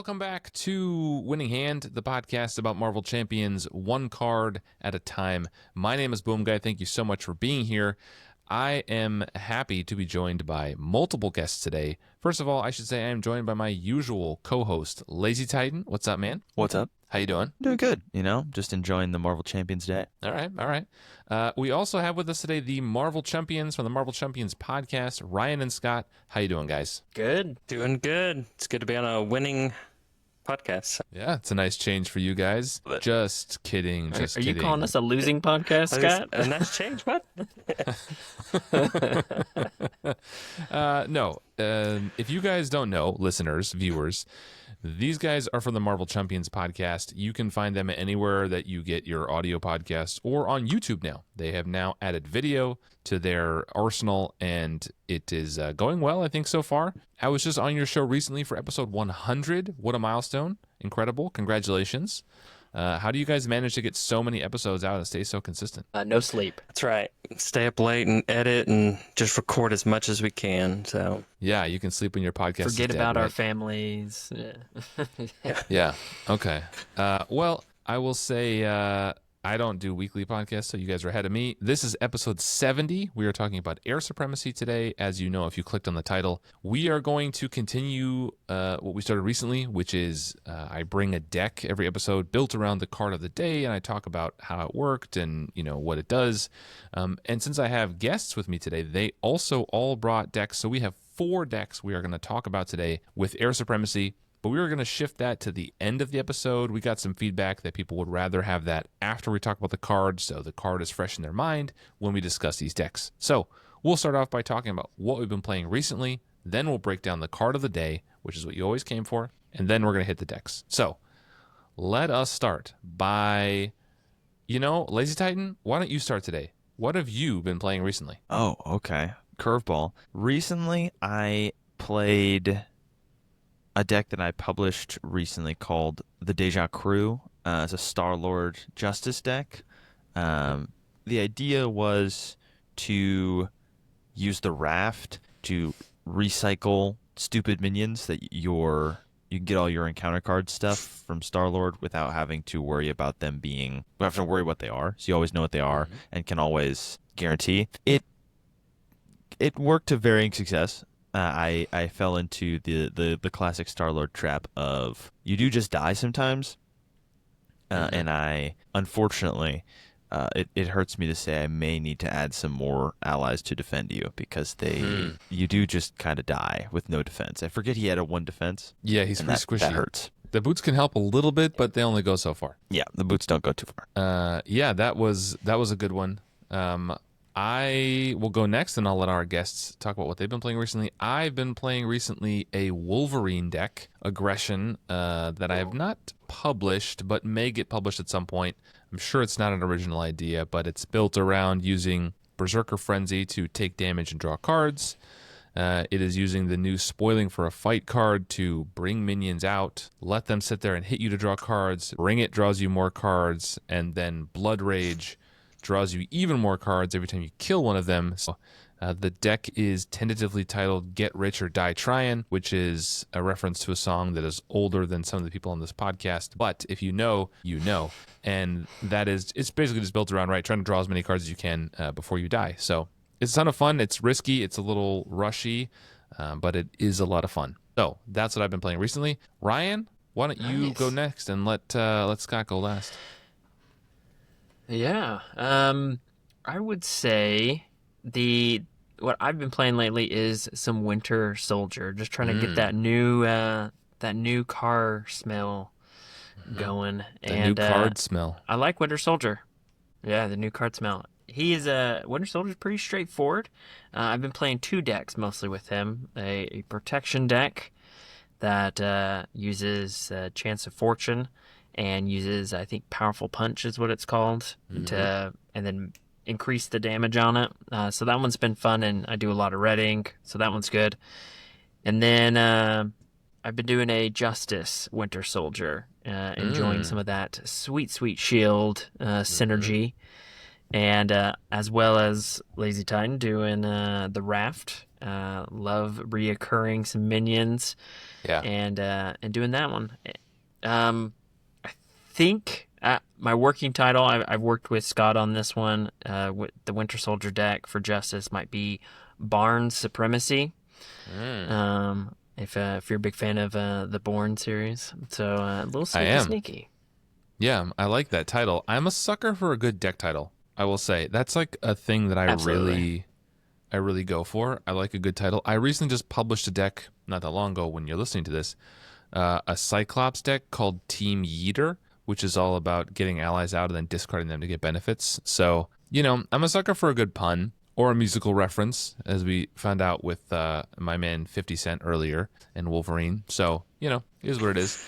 Welcome back to Winning Hand, the podcast about Marvel Champions, one card at a time. My name is Boom Guy. Thank you so much for being here. I am happy to be joined by multiple guests today. First of all, I should say I am joined by my usual co-host, Lazy Titan. What's up, man? What's up? How you doing? Doing good. Just enjoying the Marvel Champions Day. All right. We also have with us today the Marvel Champions from the Marvel Champions podcast, Ryan and Scott. How you doing, guys? Good. Doing good. It's good to be on a winning podcast. Yeah, it's a nice change for you guys. Just kidding. Are you calling us a losing podcast, Scott? A nice change, what? No. If you guys don't know, listeners, viewers, these guys are from the Marvel Champions podcast. You can find them anywhere that you get your audio podcasts or on YouTube now. They have now added video to their arsenal, and it is going well, I think, so far. I was just on your show recently for episode 100. What a milestone. Incredible. Congratulations. How do you guys manage to get so many episodes out and stay so consistent? No sleep. That's right. Stay up late and edit and just record as much as we can. So yeah, you can sleep when your podcast is forget dead, about right? our families. Yeah. Yeah. Okay. Well, I will say I don't do weekly podcasts, so you guys are ahead of me. This is episode 70. We are talking about Air Supremacy today. As you know, if you clicked on the title, we are going to continue what we started recently, which is I bring a deck every episode built around the card of the day, and I talk about how it worked and what it does. And since I have guests with me today, they also all brought decks. So we have 4 decks we are going to talk about today with Air Supremacy. But we were going to shift that to the end of the episode. We got some feedback that people would rather have that after we talk about the card, so the card is fresh in their mind when we discuss these decks. So we'll start off by talking about what we've been playing recently. Then we'll break down the card of the day, which is what you always came for. And then we're going to hit the decks. So let us start by, Lazy Titan, why don't you start today? What have you been playing recently? Oh, okay. Curveball. Recently, I played a deck that I published recently called the Deja Crew. It's a Star-Lord Justice deck. The idea was to use the raft to recycle stupid minions that you can get all your encounter card stuff from Star-Lord without having to worry about them being... You have to worry what they are, so you always know what they are and can always guarantee. It worked to varying success. I fell into the classic Star-Lord trap of you do just die sometimes, and I, unfortunately, it hurts me to say I may need to add some more allies to defend you because you do just kind of die with no defense. I forget he had a 1 defense. Yeah, he's pretty squishy. That hurts. The boots can help a little bit, but they only go so far. Yeah, the boots don't go too far. Yeah, that was a good one. I will go next, and I'll let our guests talk about what they've been playing recently. I've been playing recently a Wolverine deck, Aggression, that I have not published, but may get published at some point. I'm sure it's not an original idea, but it's built around using Berserker Frenzy to take damage and draw cards. It is using the new Spoiling for a Fight card to bring minions out, let them sit there and hit you to draw cards. Bring It draws you more cards, and then Blood Rage draws you even more cards every time you kill one of them. So, the deck is tentatively titled Get Rich or Die Tryin', which is a reference to a song that is older than some of the people on this podcast. But if you know, you know. And it's basically just built around, trying to draw as many cards as you can before you die. So it's a ton of fun. It's risky. It's a little rushy, but it is a lot of fun. So that's what I've been playing recently. Ryan, why don't you go next and let Scott go last? Yeah. I would say what I've been playing lately is some Winter Soldier. Just trying to get that new car smell going. The new card smell. I like Winter Soldier. Yeah, the new card smell. Winter Soldier's pretty straightforward. I've been playing 2 decks mostly with him. A protection deck that uses Chance of Fortune and uses, I think, Powerful Punch is what it's called, and then increase the damage on it. So that one's been fun, and I do a lot of red ink, so that one's good. And then I've been doing a Justice Winter Soldier, enjoying some of that sweet shield synergy. And as well as Lazy Titan doing the Raft Love reoccurring some minions Yeah. and doing that one. I think my working title, I've worked with Scott on this one. With the Winter Soldier deck for Justice might be Barnes Supremacy. If you're a big fan of the Bourne series, so a little I sneaky, am. sneaky. Yeah, I like that title. I'm a sucker for a good deck title. I will say that's like a thing that Absolutely. I really go for. I like a good title. I recently just published a deck not that long ago when you're listening to this, a Cyclops deck called Team Yeeter, which is all about getting allies out and then discarding them to get benefits. So, I'm a sucker for a good pun or a musical reference, as we found out with my man 50 Cent earlier and Wolverine. So, it is what it is.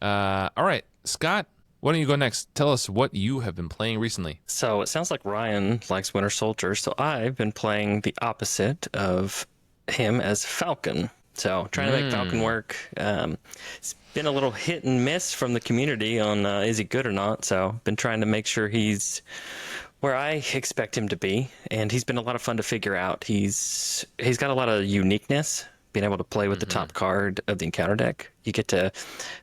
All right, Scott, why don't you go next? Tell us what you have been playing recently. So it sounds like Ryan likes Winter Soldier, so I've been playing the opposite of him as Falcon. So trying to make Falcon work. It's been a little hit and miss from the community on is he good or not. So been trying to make sure he's where I expect him to be, and he's been a lot of fun to figure out. He's got a lot of uniqueness. Being able to play with the top card of the encounter deck, you get to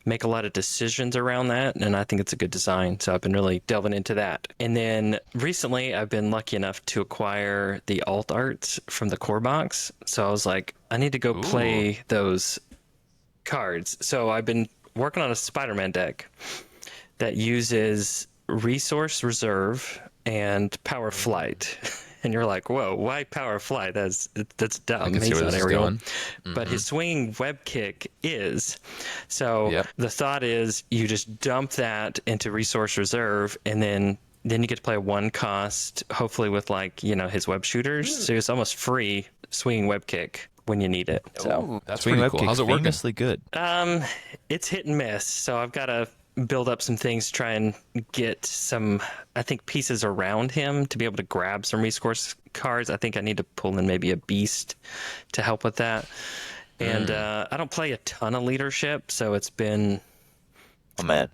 make a lot of decisions around that, and I think it's a good design. So I've been really delving into that. And then recently, I've been lucky enough to acquire the alt arts from the core box. So I was like, I need to go play those cards. So I've been working on a Spider-Man deck that uses Resource Reserve and Power Flight. And you're like, whoa, why Power Flight? That's dumb. can see He's where not this is aerial. going. But his swinging web kick is. So the thought is you just dump that into Resource Reserve, and then you get to play a one cost, hopefully with his web shooters. So it's almost free swinging web kick when you need it. So That's Swing pretty web cool. kick's How's it working? famously good. it's hit and miss. So I've got to build up some things, try and get some, I think, pieces around him to be able to grab some resource cards. I think I need to pull in maybe a beast to help with that. And I don't play a ton of leadership, so it's been, Oh man.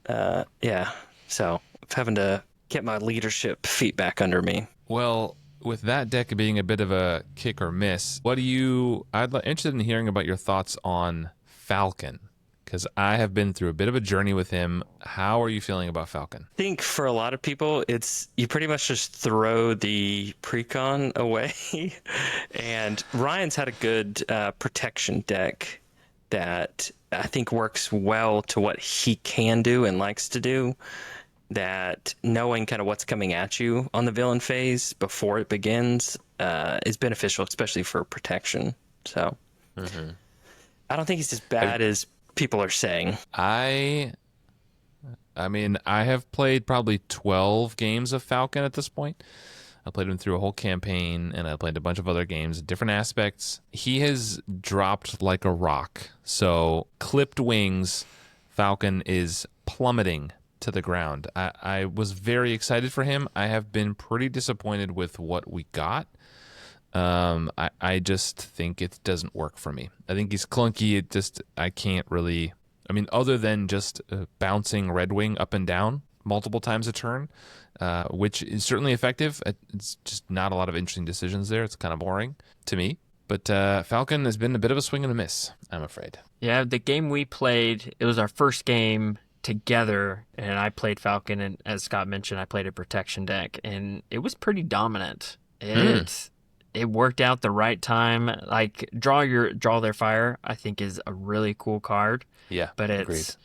yeah. So having to get my leadership feet back under me. Well, with that deck being a bit of a kick or miss, interested in hearing about your thoughts on Falcon, because I have been through a bit of a journey with him. How are you feeling about Falcon? I think for a lot of people, you pretty much just throw the precon away. And Ryan's had a good protection deck that I think works well to what he can do and likes to do. That knowing kind of what's coming at you on the villain phase before it begins is beneficial, especially for protection. So I don't think he's as bad as people are saying. I mean, I have played probably 12 games of Falcon at this point. I played him through a whole campaign, and I played a bunch of other games, different aspects. He has dropped like a rock. So, clipped wings, Falcon is plummeting to the ground. I was very excited for him. I have been pretty disappointed with what we got. I just think it doesn't work for me. I think he's clunky. I can't really, other than just bouncing Red Wing up and down multiple times a turn, which is certainly effective. It's just not a lot of interesting decisions there. It's kind of boring to me. But Falcon has been a bit of a swing and a miss, I'm afraid. Yeah, the game we played, it was our first game together, and I played Falcon, and as Scott mentioned, I played a protection deck, and it was pretty dominant. It worked out the right time. Like draw their fire, I think is a really cool card. Yeah, but it's agreed.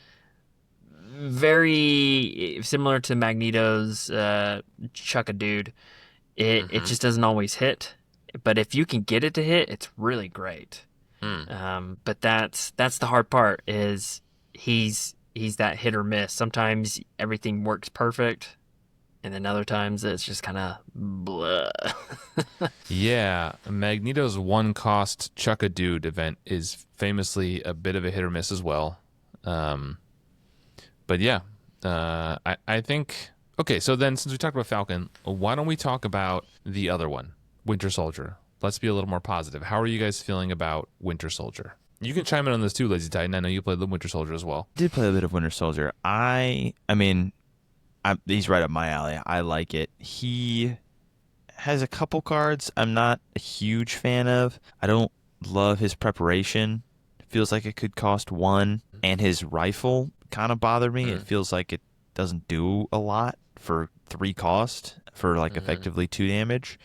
very similar to Magneto's Chuck a Dude. It just doesn't always hit, but if you can get it to hit, it's really great. But that's the hard part is he's that hit or miss. Sometimes everything works perfect, and then other times it's just kind of blah. Yeah, Magneto's one cost Chuck a Dude event is famously a bit of a hit or miss as well. But yeah, I think, okay, so then since we talked about Falcon, why don't we talk about the other one, Winter Soldier? Let's be a little more positive. How are you guys feeling about Winter Soldier? You can chime in on this too, Lazy Titan. I know you played the Winter Soldier as well. Did play a bit of Winter Soldier. He's right up my alley. I like it. He has a couple cards I'm not a huge fan of. I don't love his preparation. Feels like it could cost 1, and his rifle kind of bothered me. It feels like it doesn't do a lot for 3 cost for like effectively 2 damage.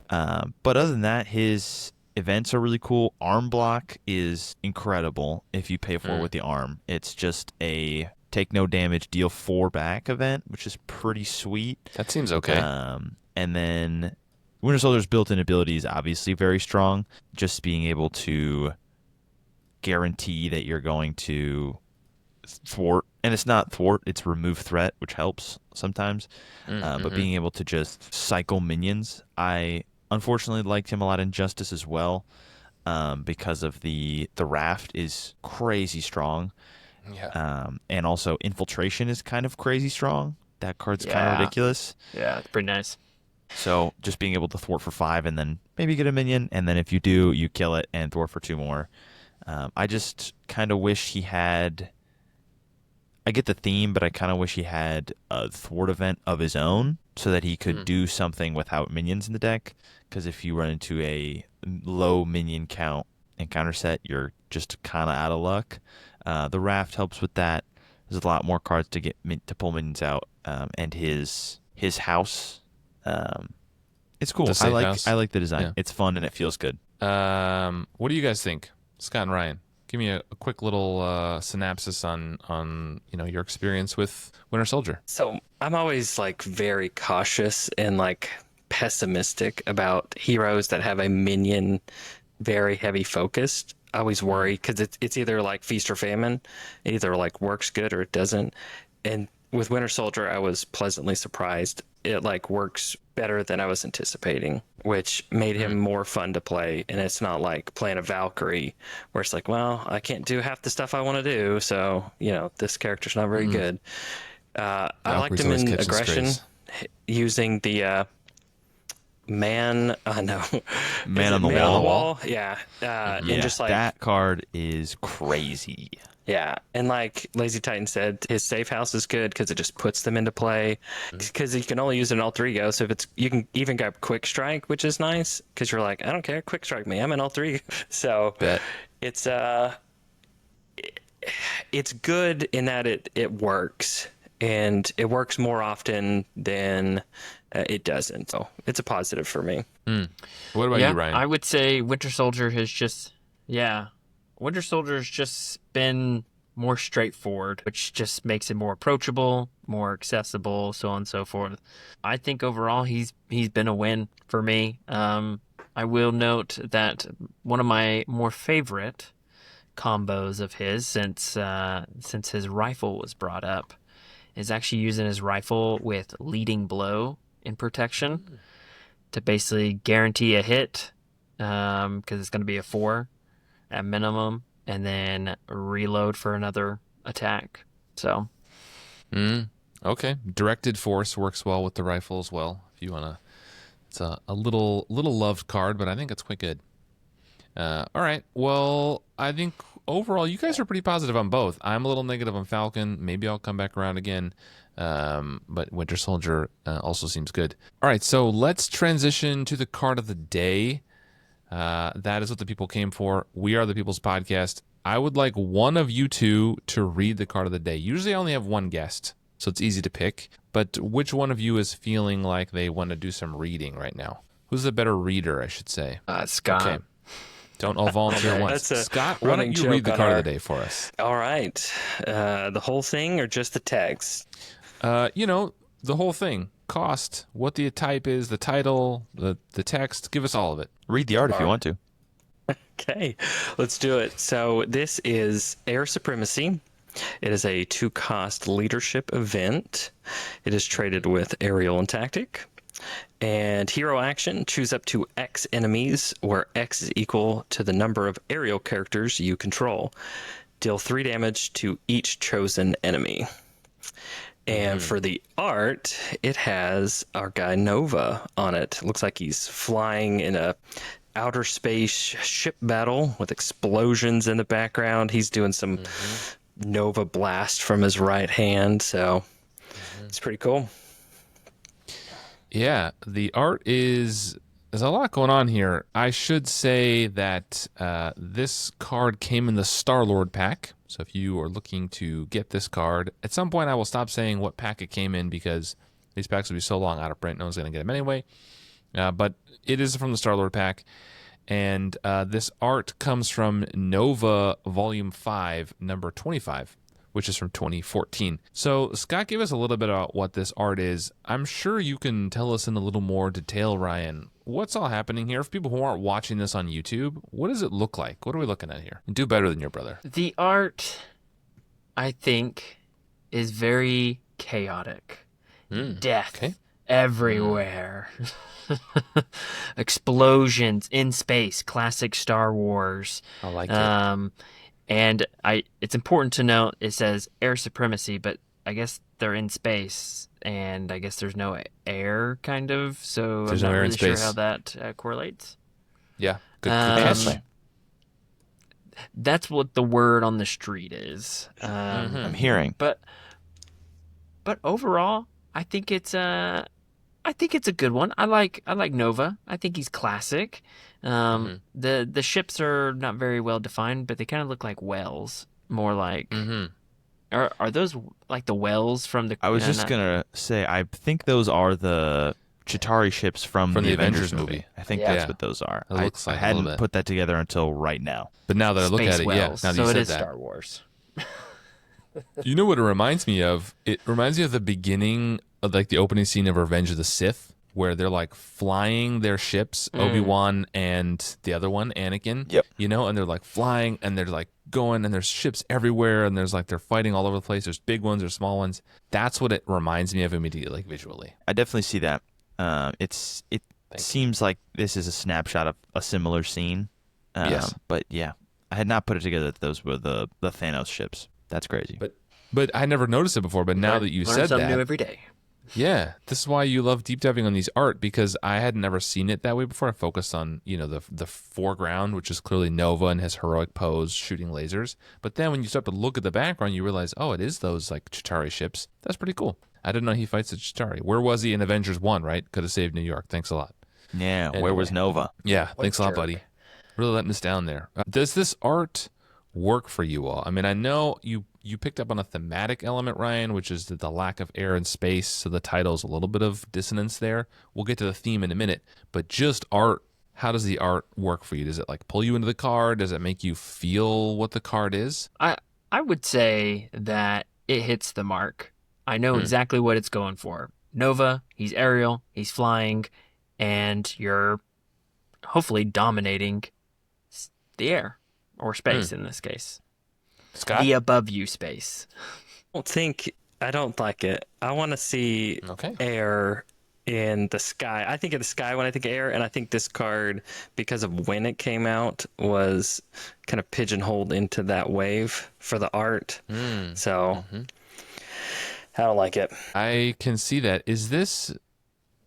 But other than that, his events are really cool. Arm block is incredible if you pay for it with the arm. It's just a take no damage, deal 4 back event, which is pretty sweet. That seems okay. And then Winter Soldier's built-in ability is obviously very strong. Just being able to guarantee that you're going to thwart, and it's not thwart, it's remove threat, which helps sometimes. But being able to just cycle minions, I unfortunately liked him a lot in Justice as well, because of the raft is crazy strong. Yeah. And also infiltration is kind of crazy strong. That card's kind of ridiculous. Yeah, it's pretty nice. So just being able to thwart for 5 and then maybe get a minion, and then if you do, you kill it and thwart for 2 more. I just kind of wish he had... I get the theme, but I kind of wish he had a thwart event of his own so that he could do something without minions in the deck. Because if you run into a low minion count encounter set, you're just kind of out of luck. The raft helps with that. There's a lot more cards to pull minions out, and his house, it's cool. I like the design. Yeah. It's fun and it feels good. What do you guys think, Scott and Ryan? Give me a quick little synopsis on your experience with Winter Soldier. So I'm always like very cautious and like pessimistic about heroes that have a minion very heavy focused. I always worry because it's either like feast or famine. It either like works good or it doesn't. And with Winter Soldier, I was pleasantly surprised. It like works better than I was anticipating, which made him more fun to play. And it's not like playing a Valkyrie where it's like, well, I can't do half the stuff I want to do, so this character's not very good. I liked him in aggression, using the man on the wall. Yeah, and just like that card is crazy. Yeah, and like Lazy Titan said, his safe house is good because it just puts them into play. Because you can only use it in alter ego, so if you can even grab Quick Strike, which is nice because you're like, I don't care, Quick Strike me, I'm in alter ego. So it's good in that it works, and it works more often than it doesn't. So it's a positive for me. What about you, Ryan? I would say Winter Soldier has just been more straightforward, which just makes it more approachable, more accessible, so on and so forth. I think overall he's been a win for me. I will note that one of my more favorite combos of his since his rifle was brought up is actually using his rifle with leading blow in protection to basically guarantee a hit, because it's going to be a 4 at minimum, and then reload for another attack. So, okay, directed force works well with the rifle as well. If you wanna, it's a little loved card, but I think it's quite good. All right, well, I think overall you guys are pretty positive on both. I'm a little negative on Falcon. Maybe I'll come back around again. But Winter Soldier also seems good. All right, so let's transition to the card of the day. That is what the people came for. We are the People's Podcast. I would like one of you two to read the card of the day. Usually I only have one guest, so it's easy to pick. But which one of you is feeling like they want to do some reading right now? Who's the better reader, I should say? Scott. Okay. Don't all volunteer once. Scott, why don't you read the card of the day for us? All right. The whole thing or just the text? The whole thing. Cost, what the type is, the title, the text. Give us all of it. Read the art if you want to. Okay, let's do it. So this is Air Supremacy. It is a 2-cost leadership event. It is traded with Aerial and Tactic. And hero action, choose up to X enemies, where X is equal to the number of aerial characters you control. Deal 3 damage to each chosen enemy. And for the art, it has our guy Nova on it. Looks like he's flying in a outer space ship battle with explosions in the background. He's doing some Nova blast from his right hand, so it's pretty cool. Yeah, the art is there's a lot going on here. I should say that this card came in the Star-Lord pack. So if you are looking to get this card, at some point I will stop saying what pack it came in because these packs will be so long out of print, no one's going to get them anyway. But it is from the Star-Lord pack. And this art comes from Nova Volume 5, number 25, which is from 2014. So Scott gave us a little bit about what this art is. I'm sure you can tell us in a little more detail, Ryan. What's all happening here? For people who aren't watching this on YouTube, what does it look like? What are we looking at here? Do better than your brother. The art, I think, is very chaotic. Death okay. everywhere. Explosions in space. Classic Star Wars. I like it. And it's important to note it says Air Supremacy, but I guess they're in space, and I guess there's no air, kind of. So There's I'm no not air in really sure space. how that correlates. Yeah, good Um, That's what the word on the street is. I'm hearing. But overall, I think it's a good one. I like Nova. I think he's classic. The ships are not very well defined, but they kind of look like whales. More like are those like the whales from the? I was just gonna say, I think those are the Chitauri ships from the Avengers movie. I think that's what those are. It looks I like a little hadn't bit. put that together until right now. But now that I look Space at it, whales. yeah. Now that So you it said is that. Star Wars. You know what it reminds me of? It reminds me of the beginning of like the opening scene of Revenge of the Sith, where they're like flying their ships, Obi-Wan and the other one, Anakin. Yep. You know, and they're like flying and they're like going and there's ships everywhere and there's like they're fighting all over the place. There's big ones, there's small ones. That's what it reminds me of immediately, like visually. I definitely see that. It seems like this is a snapshot of a similar scene. Yes. But yeah, I had not put it together that those were the Thanos ships. That's crazy. But I never noticed it before. But now that you Learn said something that, new every day. yeah, this is why you love deep diving on these art, because I had never seen it that way before. I focused on, you know, the foreground, which is clearly Nova and his heroic pose shooting lasers. But then when you start to look at the background, you realize, oh, it is those like Chitauri ships. That's pretty cool. I didn't know he fights the Chitauri. Where was he in Avengers 1, right? Could have saved New York. Thanks a lot. Yeah, Anyway. where was Nova? Yeah, thanks a lot, jerk. buddy. Really letting us down there. Does this art work for you all? I mean, I know you picked up on a thematic element, Ryan, which is the lack of air and space, so the title's a little bit of dissonance there. We'll get to the theme in a minute, but just art, how does the art work for you? Does it like pull you into the card? Does it make you feel what the card is? I would say that it hits the mark. I know exactly what it's going for. Nova, he's aerial, he's flying, and you're hopefully dominating the air or space in this case. Scott? The above you space. I don't like it. I want to see air in the sky. I think of the sky when I think of air, and I think this card, because of when it came out, was kind of pigeonholed into that wave for the art. So I don't like it. I can see that. Is this,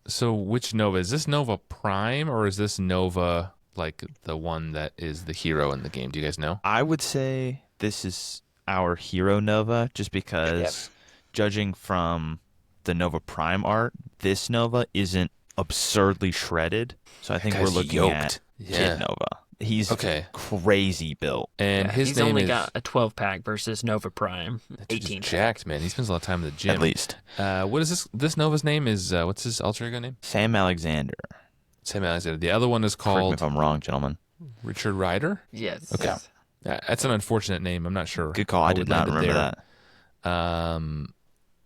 so which Nova? Is this Nova Prime or is this Nova like the one that is the hero in the game? Do you guys know? I would say this is our hero Nova, just because judging from the Nova Prime art, this Nova isn't absurdly shredded. So I think we're guy's looking yoked. at Yeah. Kid Nova. He's crazy built. And his he's name only is got a 12-pack versus Nova Prime, that dude's 18. jacked, man. He spends a lot of time in the gym. At least. What is this? This Nova's name is, what's his alter ego name? Sam Alexander. Sam Alexander. The other one is Correct me called if I'm wrong, gentlemen. Richard Ryder. Yes. Okay. That's an unfortunate name. I'm not sure. Good call. I how did we not landed remember there.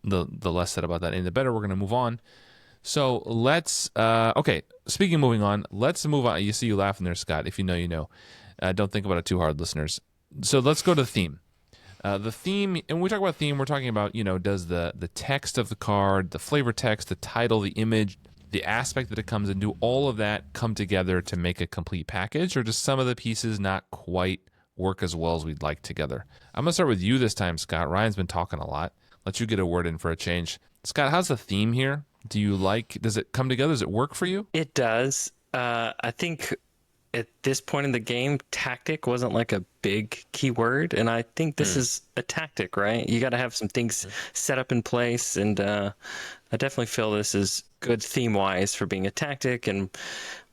that. The less said about that name, the better. We're going to move on. So let's, okay, speaking of moving on, let's move on. You see you laughing there, Scott. If you know, you know. Don't think about it too hard, listeners. So let's go to the theme. The theme, and when we talk about theme, we're talking about, you know, does the text of the card, the flavor text, the title, the image, the aspect that it comes in, do all of that come together to make a complete package, or does some of the pieces not quite work as well as we'd like together? I'm going to start with you this time, Scott. Ryan's been talking a lot. Let you get a word in for a change. Scott, how's the theme here? Does it come together? Does it work for you? It does. I think at this point in the game, tactic wasn't like a big keyword, and I think this is a tactic, right? You got to have some things set up in place, and I definitely feel this is good theme-wise for being a tactic, and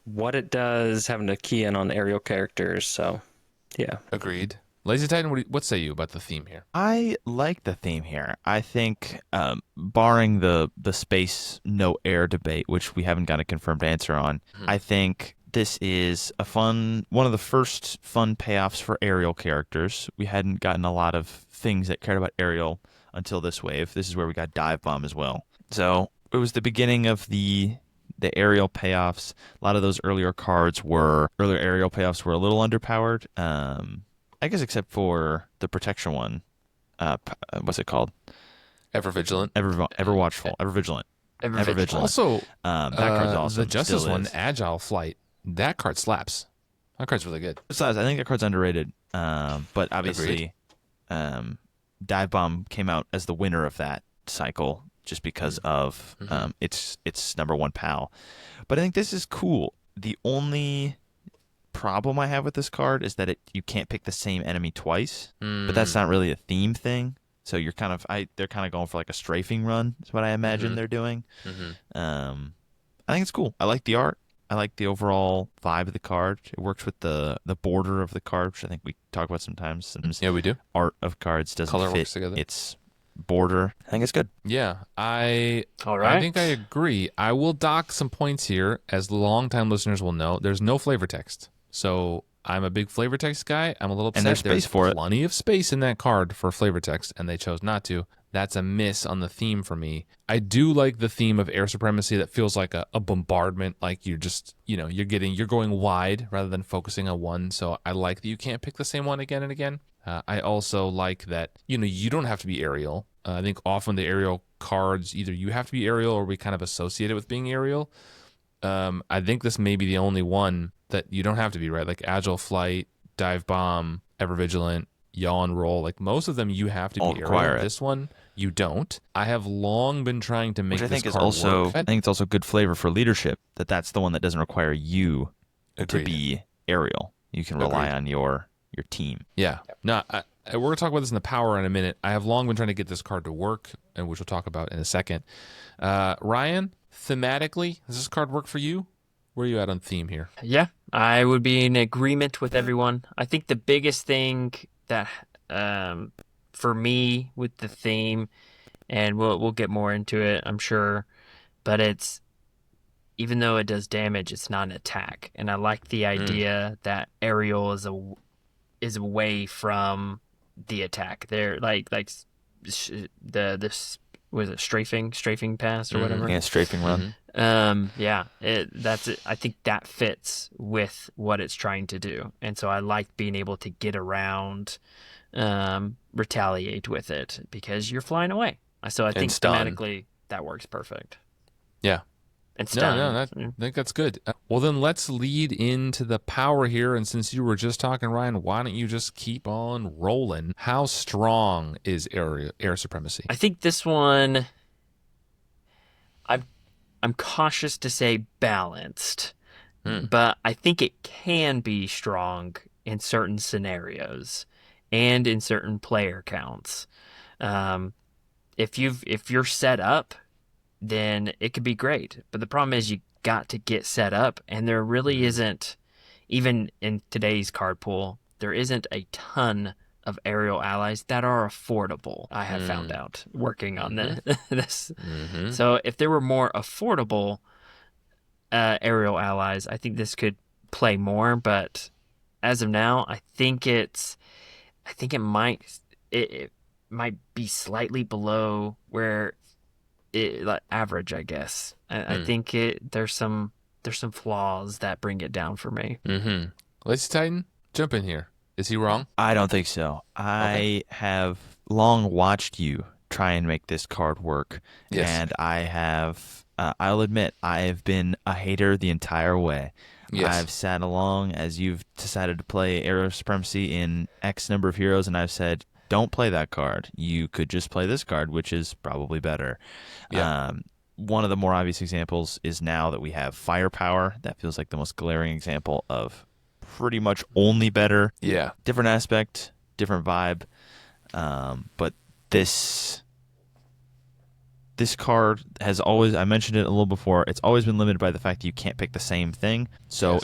what it does, having to key in on aerial characters. So, yeah. Agreed. Lazy Titan, what say you about the theme here? I like the theme here. I think, barring the space no air debate, which we haven't got a confirmed answer on, I think this is one of the first fun payoffs for aerial characters. We hadn't gotten a lot of things that cared about aerial until this wave. This is where we got Dive Bomb as well. So it was the beginning of the aerial payoffs. A lot of those earlier aerial payoffs were a little underpowered. I guess except for the protection one. What's it called? Ever Vigilant. Ever watchful. Ever vigilant. Ever Ever vigilant. vigilant. Also, that card's awesome. the Justice Still one, is. Agile Flight, that card slaps. That card's really good. Besides, I think that card's underrated. But obviously, Dive Bomb came out as the winner of that cycle just because of its number one pal. But I think this is cool. The only problem I have with this card is that you can't pick the same enemy twice. But that's not really a theme thing. So you're they're kind of going for like a strafing run. Is what I imagine they're doing. I think it's cool. I like the art. I like the overall vibe of the card. It works with the border of the card, which I think we talk about sometimes. Yeah, we do. Art of cards doesn't Color fit works together. its border. I think it's good. Yeah, I All right. think I agree. I will dock some points here, as longtime listeners will know. There's no flavor text, so I'm a big flavor text guy. I'm a little upset. And there's space for it. Plenty of space in that card for flavor text, and they chose not to. That's a miss on the theme for me. I do like the theme of Air Supremacy that feels like a bombardment, like you're just, you're going wide rather than focusing on one. So I like that you can't pick the same one again and again. I also like that, you don't have to be aerial. I think often the aerial cards, either you have to be aerial or we kind of associate it with being aerial. I think this may be the only one that you don't have to be, right? Like Agile Flight, Dive Bomb, Ever Vigilant, Yaw and Roll. Like most of them you have to be aerial. Require it. This one, you don't. I have long been trying to make Which I this think is card also work. I think it's also good flavor for leadership. That's the one that doesn't require you Agreed. to be aerial. You can rely Agreed. on your team. Yeah. No, we're going to talk about this in the power in a minute. I have long been trying to get this card to work, and which we'll talk about in a second. Ryan, thematically, does this card work for you? Where are you at on theme here? Yeah, I would be in agreement with everyone. I think the biggest thing that for me with the theme, and we'll get more into it, I'm sure, but it's, even though it does damage, it's not an attack, and I like the idea that aerial is away from the attack. They're like this was it strafing pass or whatever. Yeah, strafing run. That's it. I think that fits with what it's trying to do, and so I like being able to get around, retaliate with it because you're flying away. So I think stun. thematically that works perfect. Yeah. And stun. I think that's good. Well, then let's lead into the power here. And since you were just talking, Ryan, why don't you just keep on rolling? How strong is Air Supremacy? I think this one, I'm cautious to say balanced, but I think it can be strong in certain scenarios and in certain player counts. If you're set up, then it could be great. But the problem is you got to get set up, and there really isn't, even in today's card pool, there isn't a ton of aerial allies that are affordable. I have found out working on this. So if there were more affordable aerial allies, I think this could play more. But as of now, I think it might be slightly below where like average, I guess. I think there's some flaws that bring it down for me. Lazy Titan, jump in here. Is he wrong? I don't think so. I have long watched you try and make this card work. Yes. And I have, I'll admit, I've been a hater the entire way. Yes. I've sat along as you've decided to play Air Supremacy in X number of heroes, and I've said, don't play that card. You could just play this card, which is probably better. Yeah. One of the more obvious examples is now that we have Firepower. That feels like the most glaring example of pretty much only better. Yeah. Different aspect, different vibe. But this this card has always, I mentioned it a little before, it's always been limited by the fact that you can't pick the same thing. So Yes.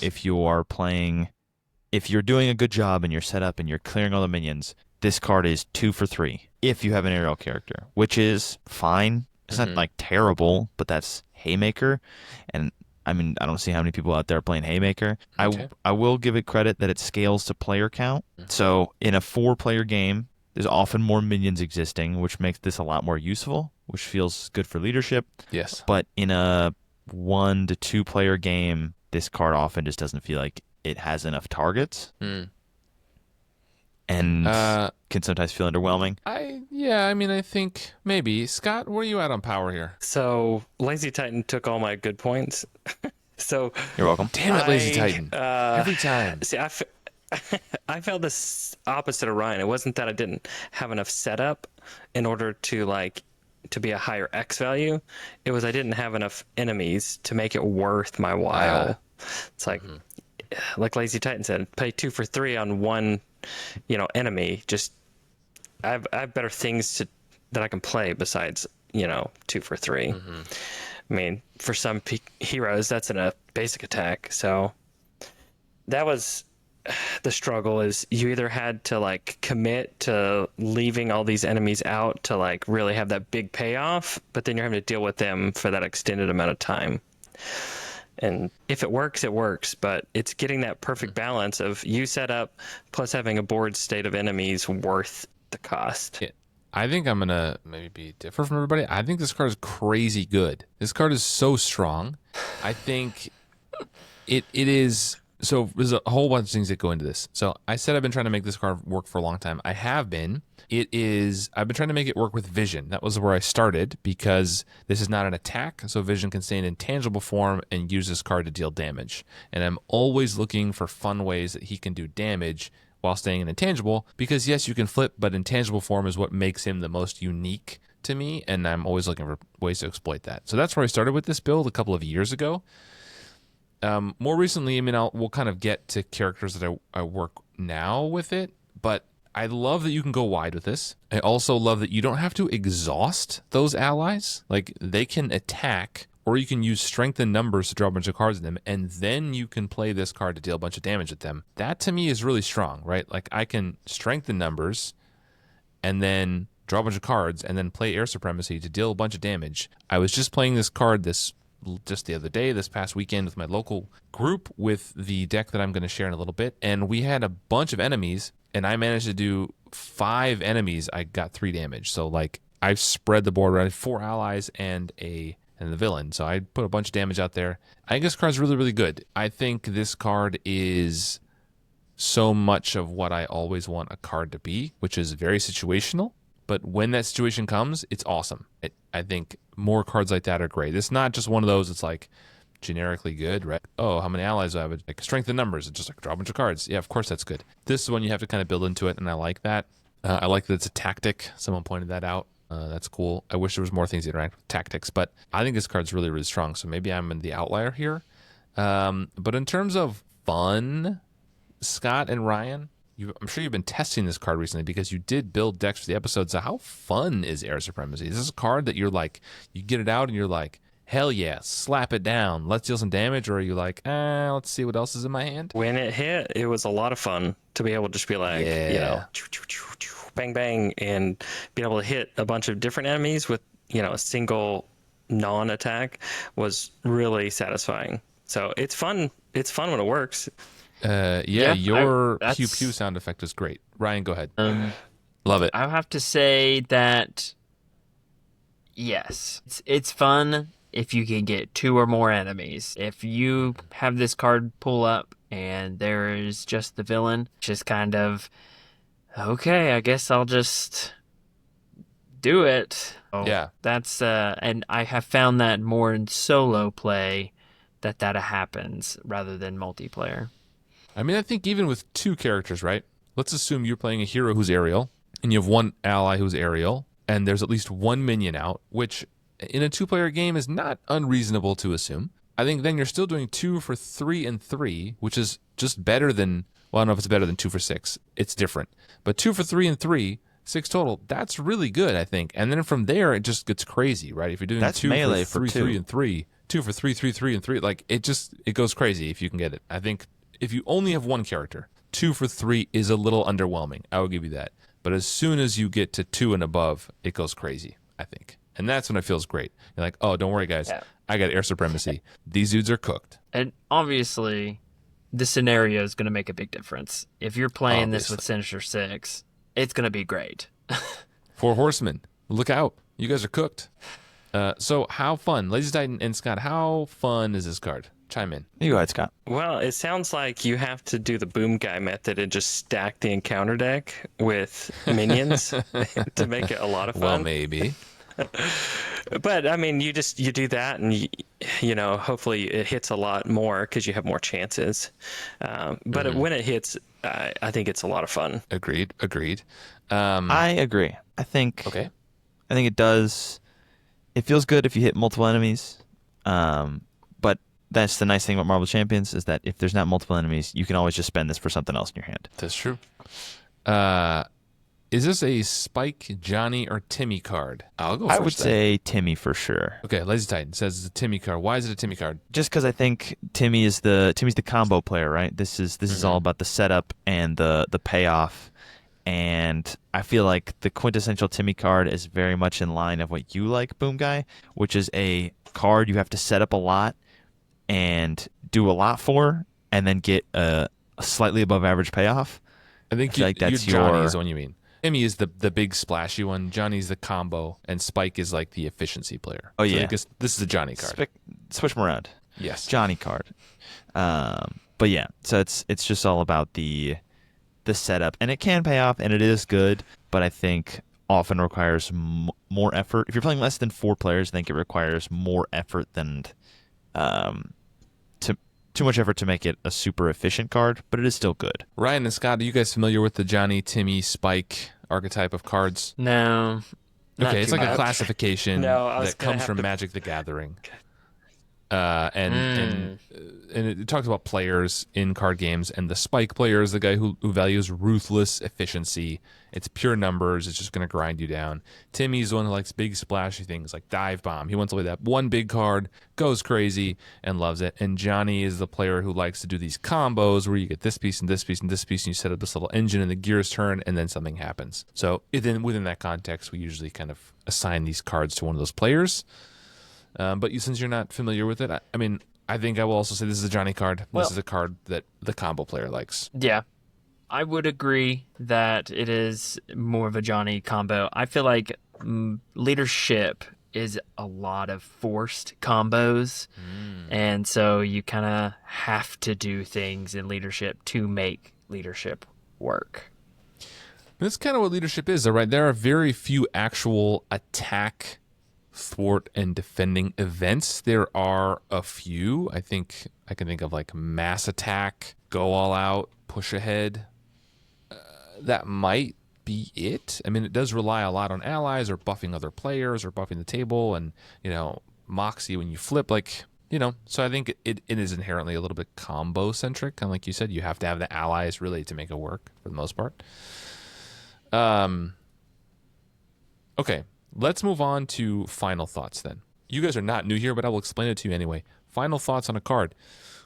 if you're doing a good job and you're set up and you're clearing all the minions, this card is 2 for 3 if you have an aerial character, which is fine. It's not like terrible, but that's Haymaker. And I mean, I don't see how many people out there are playing Haymaker. Okay. I will give it credit that it scales to player count. So in a 4-player game, there's often more minions existing, which makes this a lot more useful, which feels good for leadership. Yes. But in a 1 to 2-player game, this card often just doesn't feel like it has enough targets. And can sometimes feel underwhelming. I think maybe. Scott, where are you at on power here? So Lazy Titan took all my good points. So You're welcome. Damn it, Lazy Titan. Every time. See, I felt this opposite of Ryan. It wasn't that I didn't have enough setup in order to be a higher X value. It was I didn't have enough enemies to make it worth my while. It's like Lazy Titan said, pay 2 for 3 on one, enemy. Just I have better things that I can play besides 2 for 3. I mean, for some heroes, that's in a basic attack. So that was the struggle. Is you either had to commit to leaving all these enemies out to really have that big payoff, but then you're having to deal with them for that extended amount of time. And if it works, it works. But it's getting that perfect balance of you set up plus having a board state of enemies worth the cost. Yeah. I think I'm going to maybe be different from everybody. I think this card is crazy good. This card is so strong. I think it is. So there's a whole bunch of things that go into this. So I said I've been trying to make this card work for a long time. I have been. I've been trying to make it work with Vision. That was where I started because this is not an attack. So Vision can stay in intangible form and use this card to deal damage. And I'm always looking for fun ways that he can do damage while staying in intangible, because yes, you can flip, but intangible form is what makes him the most unique to me, and I'm always looking for ways to exploit that. So that's where I started with this build a couple of years ago. More recently, we'll kind of get to characters that I work now with it, but I love that you can go wide with this. I also love that you don't have to exhaust those allies. Like, they can attack, or you can use strength in numbers to draw a bunch of cards in them, and then you can play this card to deal a bunch of damage at them. That to me is really strong, right? Like, I can strengthen numbers and then draw a bunch of cards and then play Air Supremacy to deal a bunch of damage. I was just playing this card just the other day, this past weekend, with my local group with the deck that I'm going to share in a little bit, and we had a bunch of enemies, and I managed to do 5 enemies. I got 3 damage. So, I've spread the board around 4 allies and the villain. So I put a bunch of damage out there. I think this card's really, really good. I think this card is so much of what I always want a card to be, which is very situational. But when that situation comes, it's awesome. I think more cards like that are great. It's not just one of those that's generically good, right? Oh, how many allies do I have? Strength in numbers. It's just draw a bunch of cards. Yeah, of course that's good. This is one you have to kind of build into it, and I like that. I like that it's a tactic. Someone pointed that out. That's cool. I wish there was more things that interact with tactics, but I think this card's really, really strong. So maybe I'm in the outlier here. But in terms of fun, Scott and Ryan, I'm sure you've been testing this card recently because you did build decks for the episode. So how fun is Air Supremacy? Is this a card that you're you get it out and you're hell yeah, slap it down, let's deal some damage? Or are you let's see what else is in my hand? When it hit, it was a lot of fun to be able to just be bang, bang, and being able to hit a bunch of different enemies with, a single non-attack was really satisfying. So it's fun. It's fun when it works. Your pew pew sound effect is great. Ryan, go ahead. Love it. I have to say that, yes, it's fun if you can get 2 or more enemies. If you have this card pull up and there is just the villain, just kind of, okay, I guess I'll just do it. Yeah. That's and I have found that more in solo play that happens rather than multiplayer. I think even with 2 characters, right? Let's assume you're playing a hero who's aerial, and you have 1 ally who's aerial, and there's at least 1 minion out, which in a 2-player game is not unreasonable to assume. I think then you're still doing 2 for 3 and 3, which is just better than, well, I don't know if it's better than 2 for 6. It's different. But 2 for 3 and 3 6 total. That's really good, I think. And then from there, it just gets crazy, right? If you're doing That's 2 melee for for 3, two. 3, and 3, 2 for 3, 3, 3, and 3, like it goes crazy if you can get it. I think if you only have one character, 2 for 3 is a little underwhelming. I will give you that. But as soon as you get to 2 and above, it goes crazy, I think. And that's when it feels great. You're like, oh, don't worry, guys. Yeah. I got Air Supremacy. These dudes are cooked. And obviously, the scenario is going to make a big difference. If you're playing this with Sinister Six, it's going to be great. 4 Horsemen. Look out. You guys are cooked. So how fun? Lazy Titan and Scott, how fun is this card? Chime in. You go ahead, Scott. Well, it sounds like you have to do the boom guy method and just stack the encounter deck with minions to make it a lot of fun. Well, maybe. But I mean, you do that, and you know, hopefully it hits a lot more because you have more chances. But when it hits, I think it's a lot of fun. Agreed. I agree. Okay. I think it does. It feels good if you hit multiple enemies. But that's the nice thing about Marvel Champions is that if there's not multiple enemies, you can always just spend this for something else in your hand. That's true. Is this a Spike, Johnny, or Timmy card? I'll go first. I would say Timmy for sure. Okay, Lazy Titan says it's a Timmy card. Why is it a Timmy card? Just because I think Timmy's the combo player, right? This is all about the setup and the payoff. And I feel like the quintessential Timmy card is very much in line of what you like, Boom Guy, which is a card you have to set up a lot and do a lot for, and then get a slightly above average payoff. I think feel like that's Johnny's the one you mean. Timmy is the big splashy one. Johnny's the combo, and Spike is like the efficiency player. Oh, So yeah. I guess this is a Johnny card. Switch them around. Yes. Johnny card. But yeah, so it's just all about the setup, and it can pay off, and it is good, but I think often requires more effort. If you're playing less than 4 players, I think it requires more effort than too much effort to make it a super efficient card, but it is still good. Ryan and Scott, are you guys familiar with the Johnny, Timmy, Spike archetype of cards? No. not Okay, it's too like a much. classification No, I was that gonna comes have from to- Magic the Gathering. And it talks about players in card games, and the Spike player is the guy who values ruthless efficiency. It's pure numbers. It's just going to grind you down. Timmy's the one who likes big splashy things like Dive Bomb. He wants to play that one big card, goes crazy, and loves it. And Johnny is the player who likes to do these combos where you get this piece and this piece and this piece, and you set up this little engine, and the gears turn, and then something happens. So within that context, we usually kind of assign these cards to one of those players. But since you're not familiar with it, I mean, I think I will also say this is a Johnny card. Well- This is a card that the combo player likes. Yeah. I would agree that it is more of a Johnny combo. I feel like leadership is a lot of forced combos. And so you kind of have to do things in leadership to make leadership work. That's kind of what leadership is, though, right? There are very few actual attack, thwart, and defending events. There are a few. I think I can think of like mass attack, go all out, push ahead. That might be it. I mean, it does rely a lot on allies or buffing other players or buffing the table and, moxie when you flip, so I think it is inherently a little bit combo centric. And like you said, you have to have the allies really to make it work for the most part. Okay, let's move on to final thoughts then. You guys are not new here, but I will explain it to you anyway. Final thoughts on a card.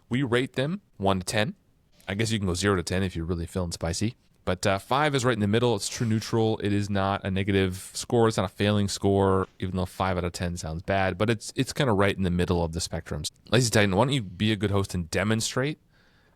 We rate them 1 to 10. I guess you can go 0 to 10 if you're really feeling spicy. But 5 is right in the middle. It's true neutral. It is not a negative score. It's not a failing score, even though 5 out of 10 sounds bad. But it's kind of right in the middle of the spectrum. Lazy Titan, why don't you be a good host and demonstrate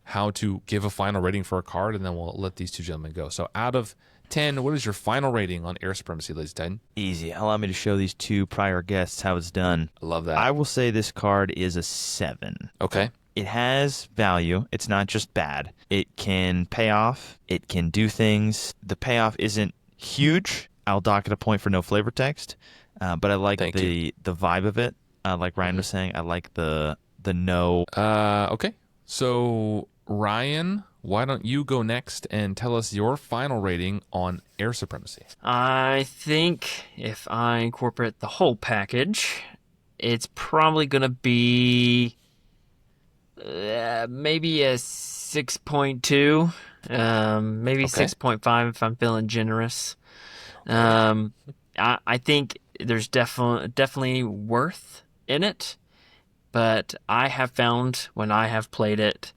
how to give a final rating for a card, and then we'll let these two gentlemen go. So out of 10, what is your final rating on Air Supremacy, Lazy Titan? Easy. Allow me to show these 2 prior guests how it's done. I love that. I will say this card is a 7. Okay. It has value. It's not just bad. It can pay off. It can do things. The payoff isn't huge. I'll dock it a point for no flavor text. But I like the vibe of it. Like Ryan was saying, I like the no. Okay. So, Ryan, why don't you go next and tell us your final rating on Air Supremacy? I think if I incorporate the whole package, it's probably going to be maybe a 6.2, maybe 6.5 if I'm feeling generous. I think there's definitely worth in it, but I have found when I have played it,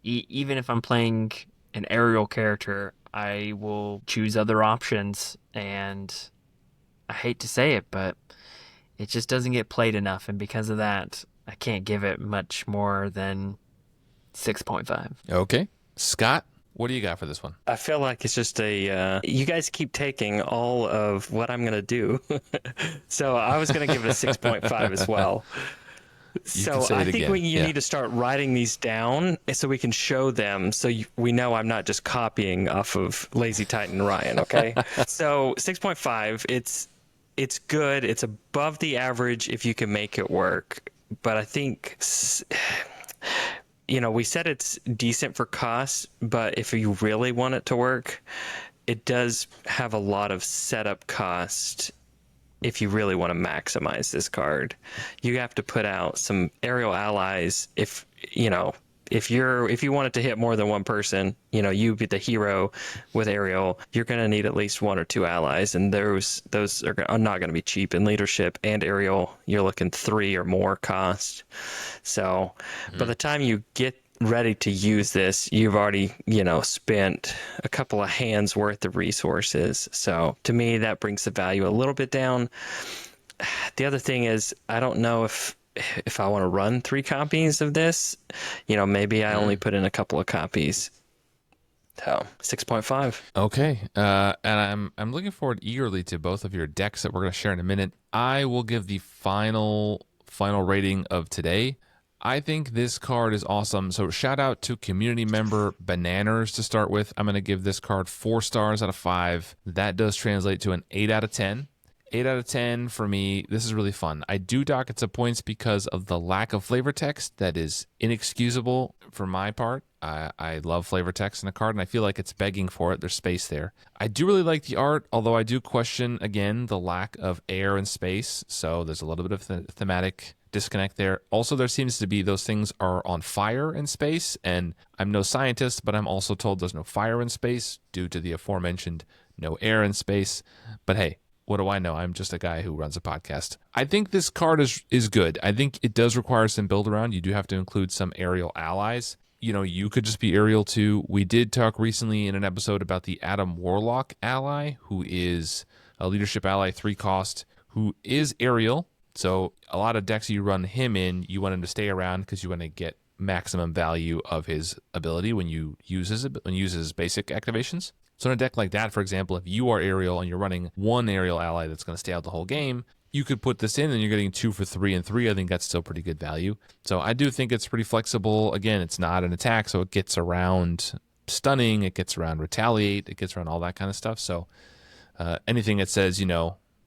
even if I'm playing an aerial character, I will choose other options, and I hate to say it, but it just doesn't get played enough, and because of that, I can't give it much more than 6.5. Okay. Scott, what do you got for this one? I feel like it's just you guys keep taking all of what I'm going to do. So I was going to give it a 6.5 as well. You can So say I it think again. you need to start writing these down so we can show them so we know I'm not just copying off of Lazy Titan Ryan, okay? So 6.5, it's good. It's above the average if you can make it work. But I think we said it's decent for cost, but if you really want it to work, it does have a lot of setup cost. If you really want to maximize this card, you have to put out some aerial allies. If you want it to hit more than one person, you be the hero with aerial, you're going to need at least one or two allies, and those are not going to be cheap in leadership and aerial. You're looking 3 or more cost. So by the time you get ready to use this, you've already spent a couple of hands worth of resources. So to me, that brings the value a little bit down. The other thing is, I don't know if I want to run 3 copies of this. Maybe I only put in a couple of copies. So 6.5. Okay, and I'm looking forward eagerly to both of your decks that we're going to share in a minute. I will give the final rating of today. I think this card is awesome. So shout out to community member Bananas to start with. I'm going to give this card 4 stars out of 5. That does translate to an 8 out of 10. 8 out of 10 for me. This is really fun. I do dock it to points because of the lack of flavor text that is inexcusable for my part. I love flavor text in a card, and I feel like it's begging for it. There's space there. I do really like the art, although I do question, again, the lack of air and space. So there's a little bit of thematic disconnect there. Also, there seems to be those things are on fire in space, and I'm no scientist, but I'm also told there's no fire in space due to the aforementioned no air in space. But hey, what do I know? I'm just a guy who runs a podcast. I think this card is good. I think it does require some build around. You do have to include some aerial allies. You could just be aerial too. We did talk recently in an episode about the Adam Warlock ally, who is a leadership ally, 3 cost, who is aerial. So a lot of decks you run him in, you want him to stay around because you want to get maximum value of his ability when you use his basic activations. So in a deck like that, for example, if you are aerial and you're running one aerial ally that's going to stay out the whole game, you could put this in and you're getting 2 for 3 and 3. I think that's still pretty good value. So I do think it's pretty flexible. Again, it's not an attack, so it gets around stunning, it gets around retaliate, it gets around all that kind of stuff. So anything that says,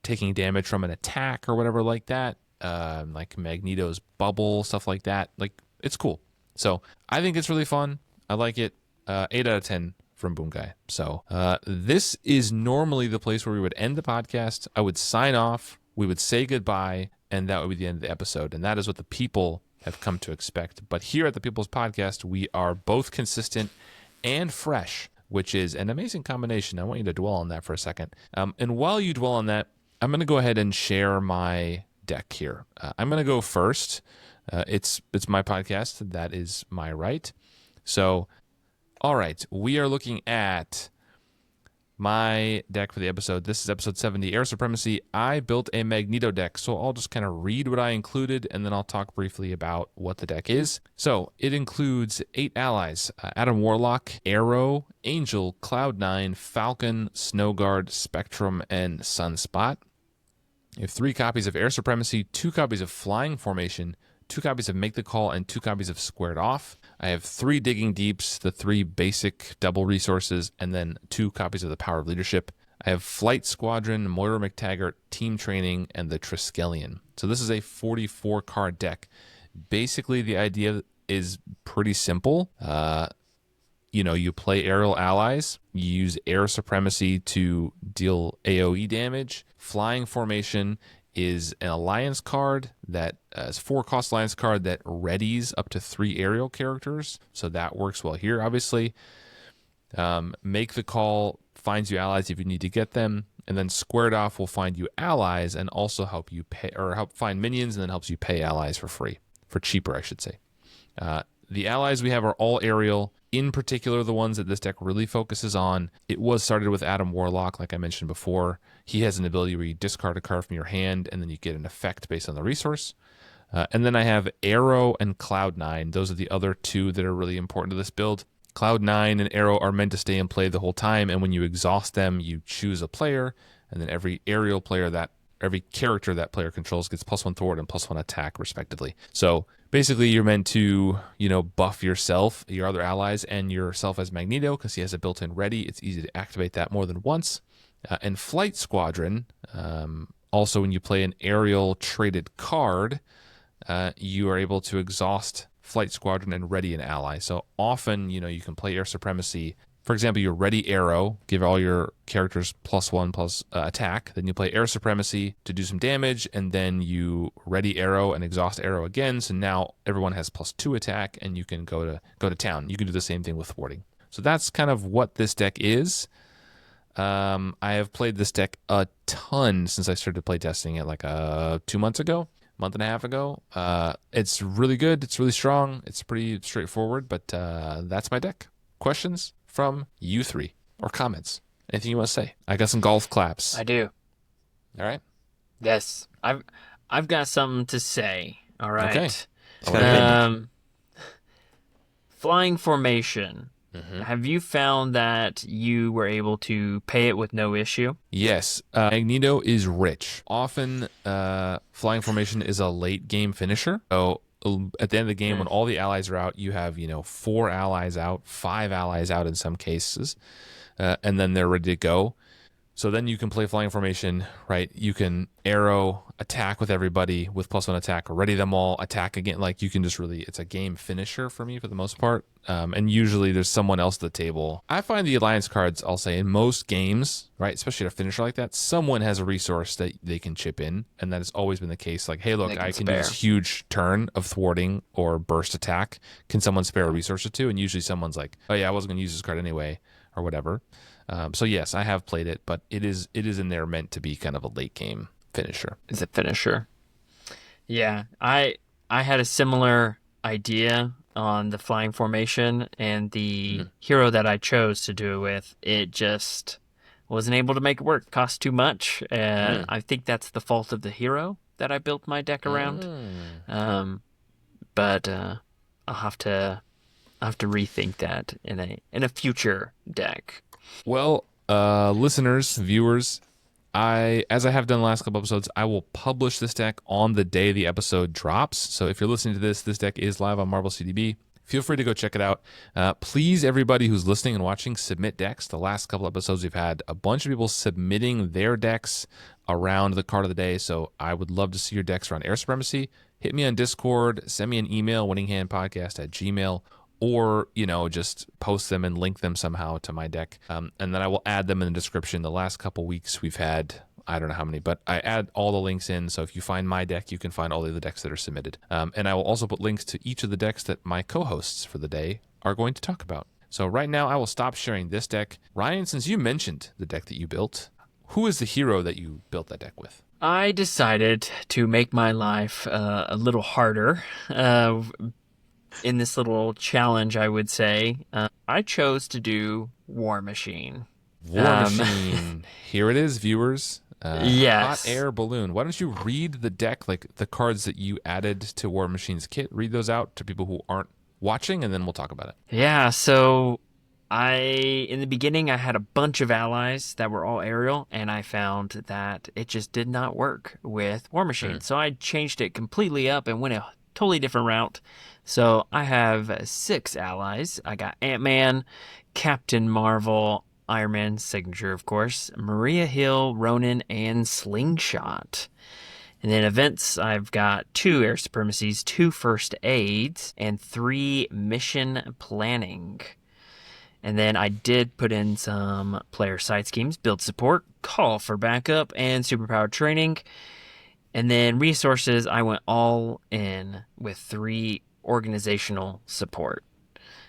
taking damage from an attack or whatever like that, like Magneto's bubble, stuff like that, like it's cool. So I think it's really fun. I like it. 8 out of 10 from Boom Guy. So this is normally the place where we would end the podcast. I would sign off. We would say goodbye, and that would be the end of the episode. And that is what the people have come to expect. But here at the People's Podcast, we are both consistent and fresh, which is an amazing combination. I want you to dwell on that for a second. And while you dwell on that, I'm going to go ahead and share my deck here. I'm going to go first. It's my podcast. That is my right. So, all right, we are looking at my deck for the episode. This is episode 70, Air Supremacy. I built a Magneto deck, so I'll just kind of read what I included, and then I'll talk briefly about what the deck is. So it includes 8 allies: Adam Warlock, Arrow, Angel, Cloud9, Falcon, Snowguard, Spectrum, and Sunspot. You have 3 copies of Air Supremacy, 2 copies of Flying Formation, 2 copies of Make the Call, and 2 copies of Squared Off. I have 3 Digging Deeps, the 3 basic double resources, and then 2 copies of the Power of Leadership. I have Flight Squadron, Moira McTaggart, Team Training, and the Triskelion. So this is a 44-card deck. Basically, the idea is pretty simple. You play aerial allies, you use Air Supremacy to deal AoE damage. Flying Formation is an alliance card that is 4-cost alliance card that readies up to 3 aerial characters. So that works well here, obviously. Make the Call finds you allies if you need to get them, and then squared off will find you allies and also help you pay, or help find minions, and then helps you pay allies for free, for cheaper, I should say. The allies we have are all aerial. In particular, the ones that this deck really focuses on. It was started with Adam Warlock, like I mentioned before. He has an ability where you discard a card from your hand, and then you get an effect based on the resource. And then I have Arrow and Cloud9. Those are the other two that are really important to this build. Cloud9 and Arrow are meant to stay in play the whole time, and when you exhaust them, you choose a player, and then every aerial player every character that player controls gets +1 thwart and +1 attack, respectively. So basically, you're meant to, buff yourself, your other allies, and yourself as Magneto, because he has a built-in ready. It's easy to activate that more than once. And Flight Squadron, also when you play an aerial traded card, you are able to exhaust Flight Squadron and ready an ally. So often, you can play Air Supremacy. For example, you ready Arrow, give all your characters +1 plus attack. Then you play Air Supremacy to do some damage, and then you ready Arrow and exhaust Arrow again. So now everyone has +2 attack, and you can go to town. You can do the same thing with thwarting. So that's kind of what this deck is. I have played this deck a ton since I started playtesting it like 2 months ago. Month and a half ago. It's really good. It's really strong. It's pretty straightforward, but that's my deck. Questions from you three or comments? Anything you want to say? I got some golf claps. I do. All right. Yes, I've got something to say. All right. Okay. Flying formation. Mm-hmm. Have you found that you were able to pay it with no issue? Yes. Magneto is rich. Often, flying formation is a late game finisher. So at the end of the game, when all the allies are out, you have 4 allies out, 5 allies out in some cases, and then they're ready to go. So then you can play flying formation, right? You can Arrow, attack with everybody with +1 attack, ready them all, attack again. Like you can just really, it's a game finisher for me for the most part. And usually there's someone else at the table. I find the alliance cards, I'll say, in most games, right, especially at a finisher like that, someone has a resource that they can chip in. And that has always been the case. Like, hey, look, I can do this huge turn of thwarting or burst attack. Can someone spare a resource or two? And usually someone's like, oh yeah, I wasn't going to use this card anyway, or whatever. So yes, I have played it, but it is in there meant to be kind of a late game finisher. Is a finisher? Yeah, I had a similar idea on the flying formation, and the hero that I chose to do it with, it just wasn't able to make it work. Cost too much, and I think that's the fault of the hero that I built my deck around. But I'll have to rethink that in a future deck. Well, listeners, viewers, as I have done the last couple episodes, I will publish this deck on the day the episode drops. So if you're listening to this deck is live on Marvel CDB. Feel free to go check it out. Please, everybody who's listening and watching, submit decks. The last couple episodes, we've had a bunch of people submitting their decks around the card of the day. So I would love to see your decks around Air Supremacy. Hit me on Discord. Send me an email, winninghandpodcast@gmail.com. Or, just post them and link them somehow to my deck. And then I will add them in the description. The last couple weeks we've had, I don't know how many, but I add all the links in. So if you find my deck, you can find all the other decks that are submitted. And I will also put links to each of the decks that my co-hosts for the day are going to talk about. So right now I will stop sharing this deck. Ryan, since you mentioned the deck that you built, who is the hero that you built that deck with? I decided to make my life a little harder. In this little challenge, I would say, I chose to do War Machine. War Machine. Here it is, viewers. Yes. Hot air balloon. Why don't you read the deck, like the cards that you added to War Machine's kit? Read those out to people who aren't watching, and then we'll talk about it. Yeah, so in the beginning, I had a bunch of allies that were all aerial, and I found that it just did not work with War Machine. So I changed it completely up and went a totally different route. So I have 6 allies. I got Ant-Man, Captain Marvel, Iron Man, signature of course, Maria Hill, Ronin, and Slingshot. And then events, I've got 2 Air Supremacies, 2 First Aids, and 3 Mission Planning. And then I did put in some player side schemes, build support, call for backup, and superpowered training. And then resources, I went all in with 3 organizational support.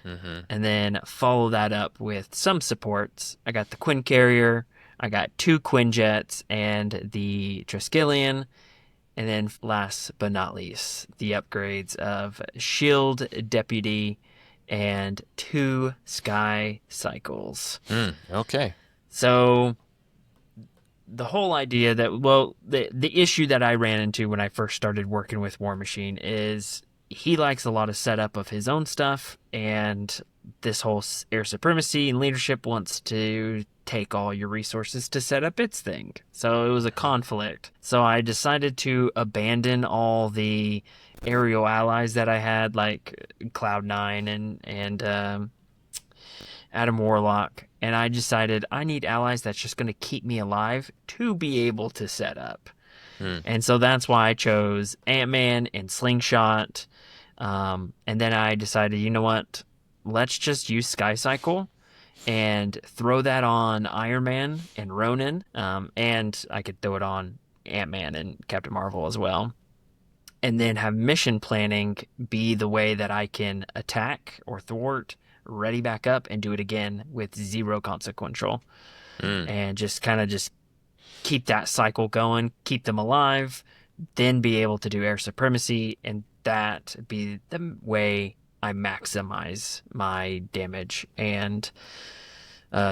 and then follow that up with some supports. I got the Quinn Carrier, I got 2 Quinjets, and the Triskelion. And then last but not least, the upgrades of Shield Deputy and 2 Sky Cycles. Okay. So the whole idea that, well, the issue that I ran into when I first started working with War Machine is he likes a lot of setup of his own stuff, and this whole Air Supremacy and leadership wants to take all your resources to set up its thing. So it was a conflict. So I decided to abandon all the aerial allies that I had, like Cloud9 and Adam Warlock, and I decided I need allies that's just going to keep me alive to be able to set up. And so that's why I chose Ant-Man and Slingshot. And then I decided, you know what? Let's just use Sky Cycle and throw that on Iron Man and Ronan. And I could throw it on Ant-Man and Captain Marvel as well. And then have mission planning be the way that I can attack or thwart, ready back up, and do it again with 0 consequential. And just kind of just keep that cycle going, keep them alive, then be able to do Air Supremacy, and that be the way I maximize my damage and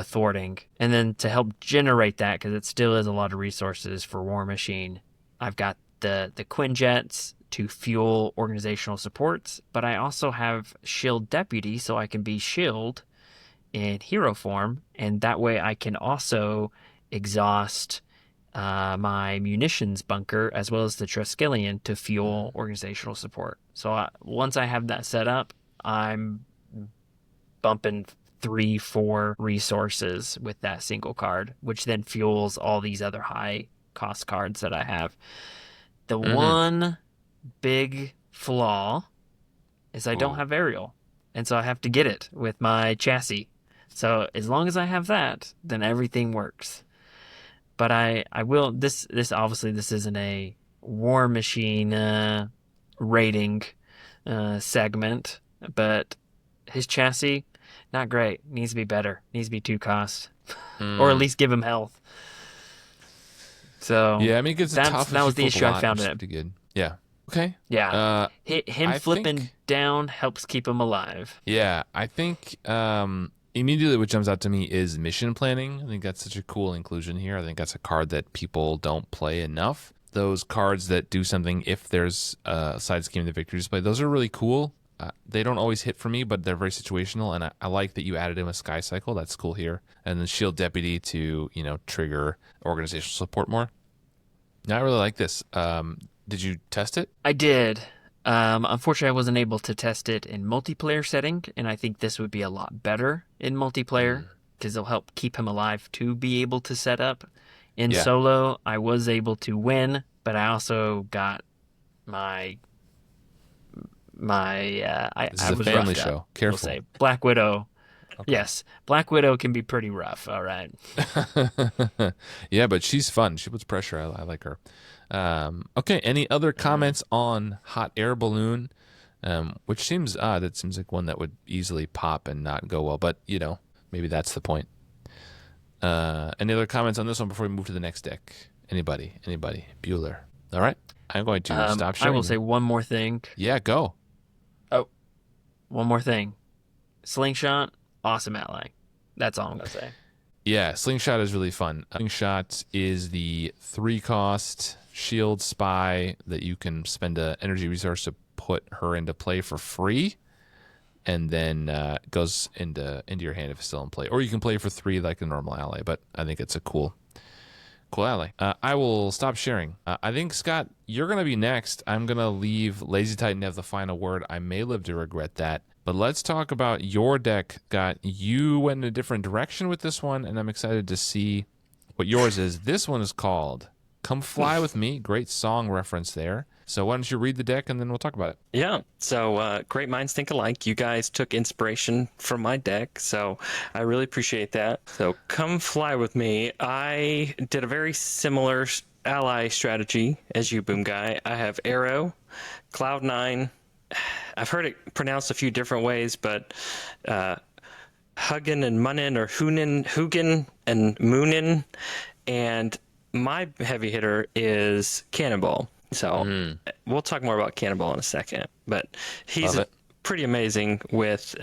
thwarting. And then to help generate that, because it still is a lot of resources for War Machine, I've got the Quinjets to fuel organizational supports, but I also have Shield Deputy, so I can be Shield in hero form, and that way I can also exhaust my munitions bunker as well as the Triskelion to fuel organizational support. So once I have that set up, I'm bumping 3-4 resources with that single card, which then fuels all these other high cost cards that I have. The one big flaw is I don't have aerial, and so I have to get it with my chassis. So as long as I have that, then everything works. But I will, this obviously this isn't a War Machine rating segment, but his chassis, not great. Needs to be better. Needs to be 2 cost, or at least give him health. So Yeah, I mean, it gets tough. That was the issue I found in it. Pretty good. Yeah. Okay. Yeah. Him I flipping think- down helps keep him alive. Yeah, I think immediately what jumps out to me is mission planning. I think that's such a cool inclusion here. I think that's a card that people don't play enough. Those cards that do something if there's a side scheme in the victory display, those are really cool. They don't always hit for me, but they're very situational, and I like that you added in a Sky Cycle. That's cool here. And then Shield Deputy to, trigger organizational support more. Now, I really like this. Did you test it? I did. Unfortunately, I wasn't able to test it in multiplayer setting, and I think this would be a lot better in multiplayer because it'll help keep him alive to be able to set up. In solo, I was able to win, but I also got my This is I a was family roughed show. up, Careful. We'll say. Black Widow. Okay. Yes, Black Widow can be pretty rough. All right. Yeah, but she's fun. She puts pressure. I like her. Okay, any other comments on Hot Air Balloon? Which seems odd. It seems like one that would easily pop and not go well, but, maybe that's the point. Any other comments on this one before we move to the next deck? Anybody? Bueller. All right. I'm going to stop sharing. I will say one more thing. Yeah, go. One more thing. Slingshot, awesome ally. That's all I'm going to say. Yeah, Slingshot is really fun. Slingshot is the 3-cost shield spy that you can spend an energy resource to put her into play for free, and then goes into your hand if it's still in play. Or you can play for 3 like a normal ally, but I think it's a cool ally. I will stop sharing. I think, Scott, you're going to be next. I'm going to leave Lazy Titan to have the final word. I may live to regret that. But let's talk about your deck, Scott. You went in a different direction with this one, and I'm excited to see what yours is. This one is called Come Fly With Me. Great song reference there. So why don't you read the deck, and then we'll talk about it. Yeah, so great minds think alike. You guys took inspiration from my deck, so I really appreciate that. So Come Fly With Me. I did a very similar ally strategy as you, Boom Guy. I have Arrow, Cloud9. I've heard it pronounced a few different ways, but Hugin and Munnin, or Hugin and Moonin. And my heavy hitter is Cannonball. So we'll talk more about Cannonball in a second. But he's Love it. pretty amazing with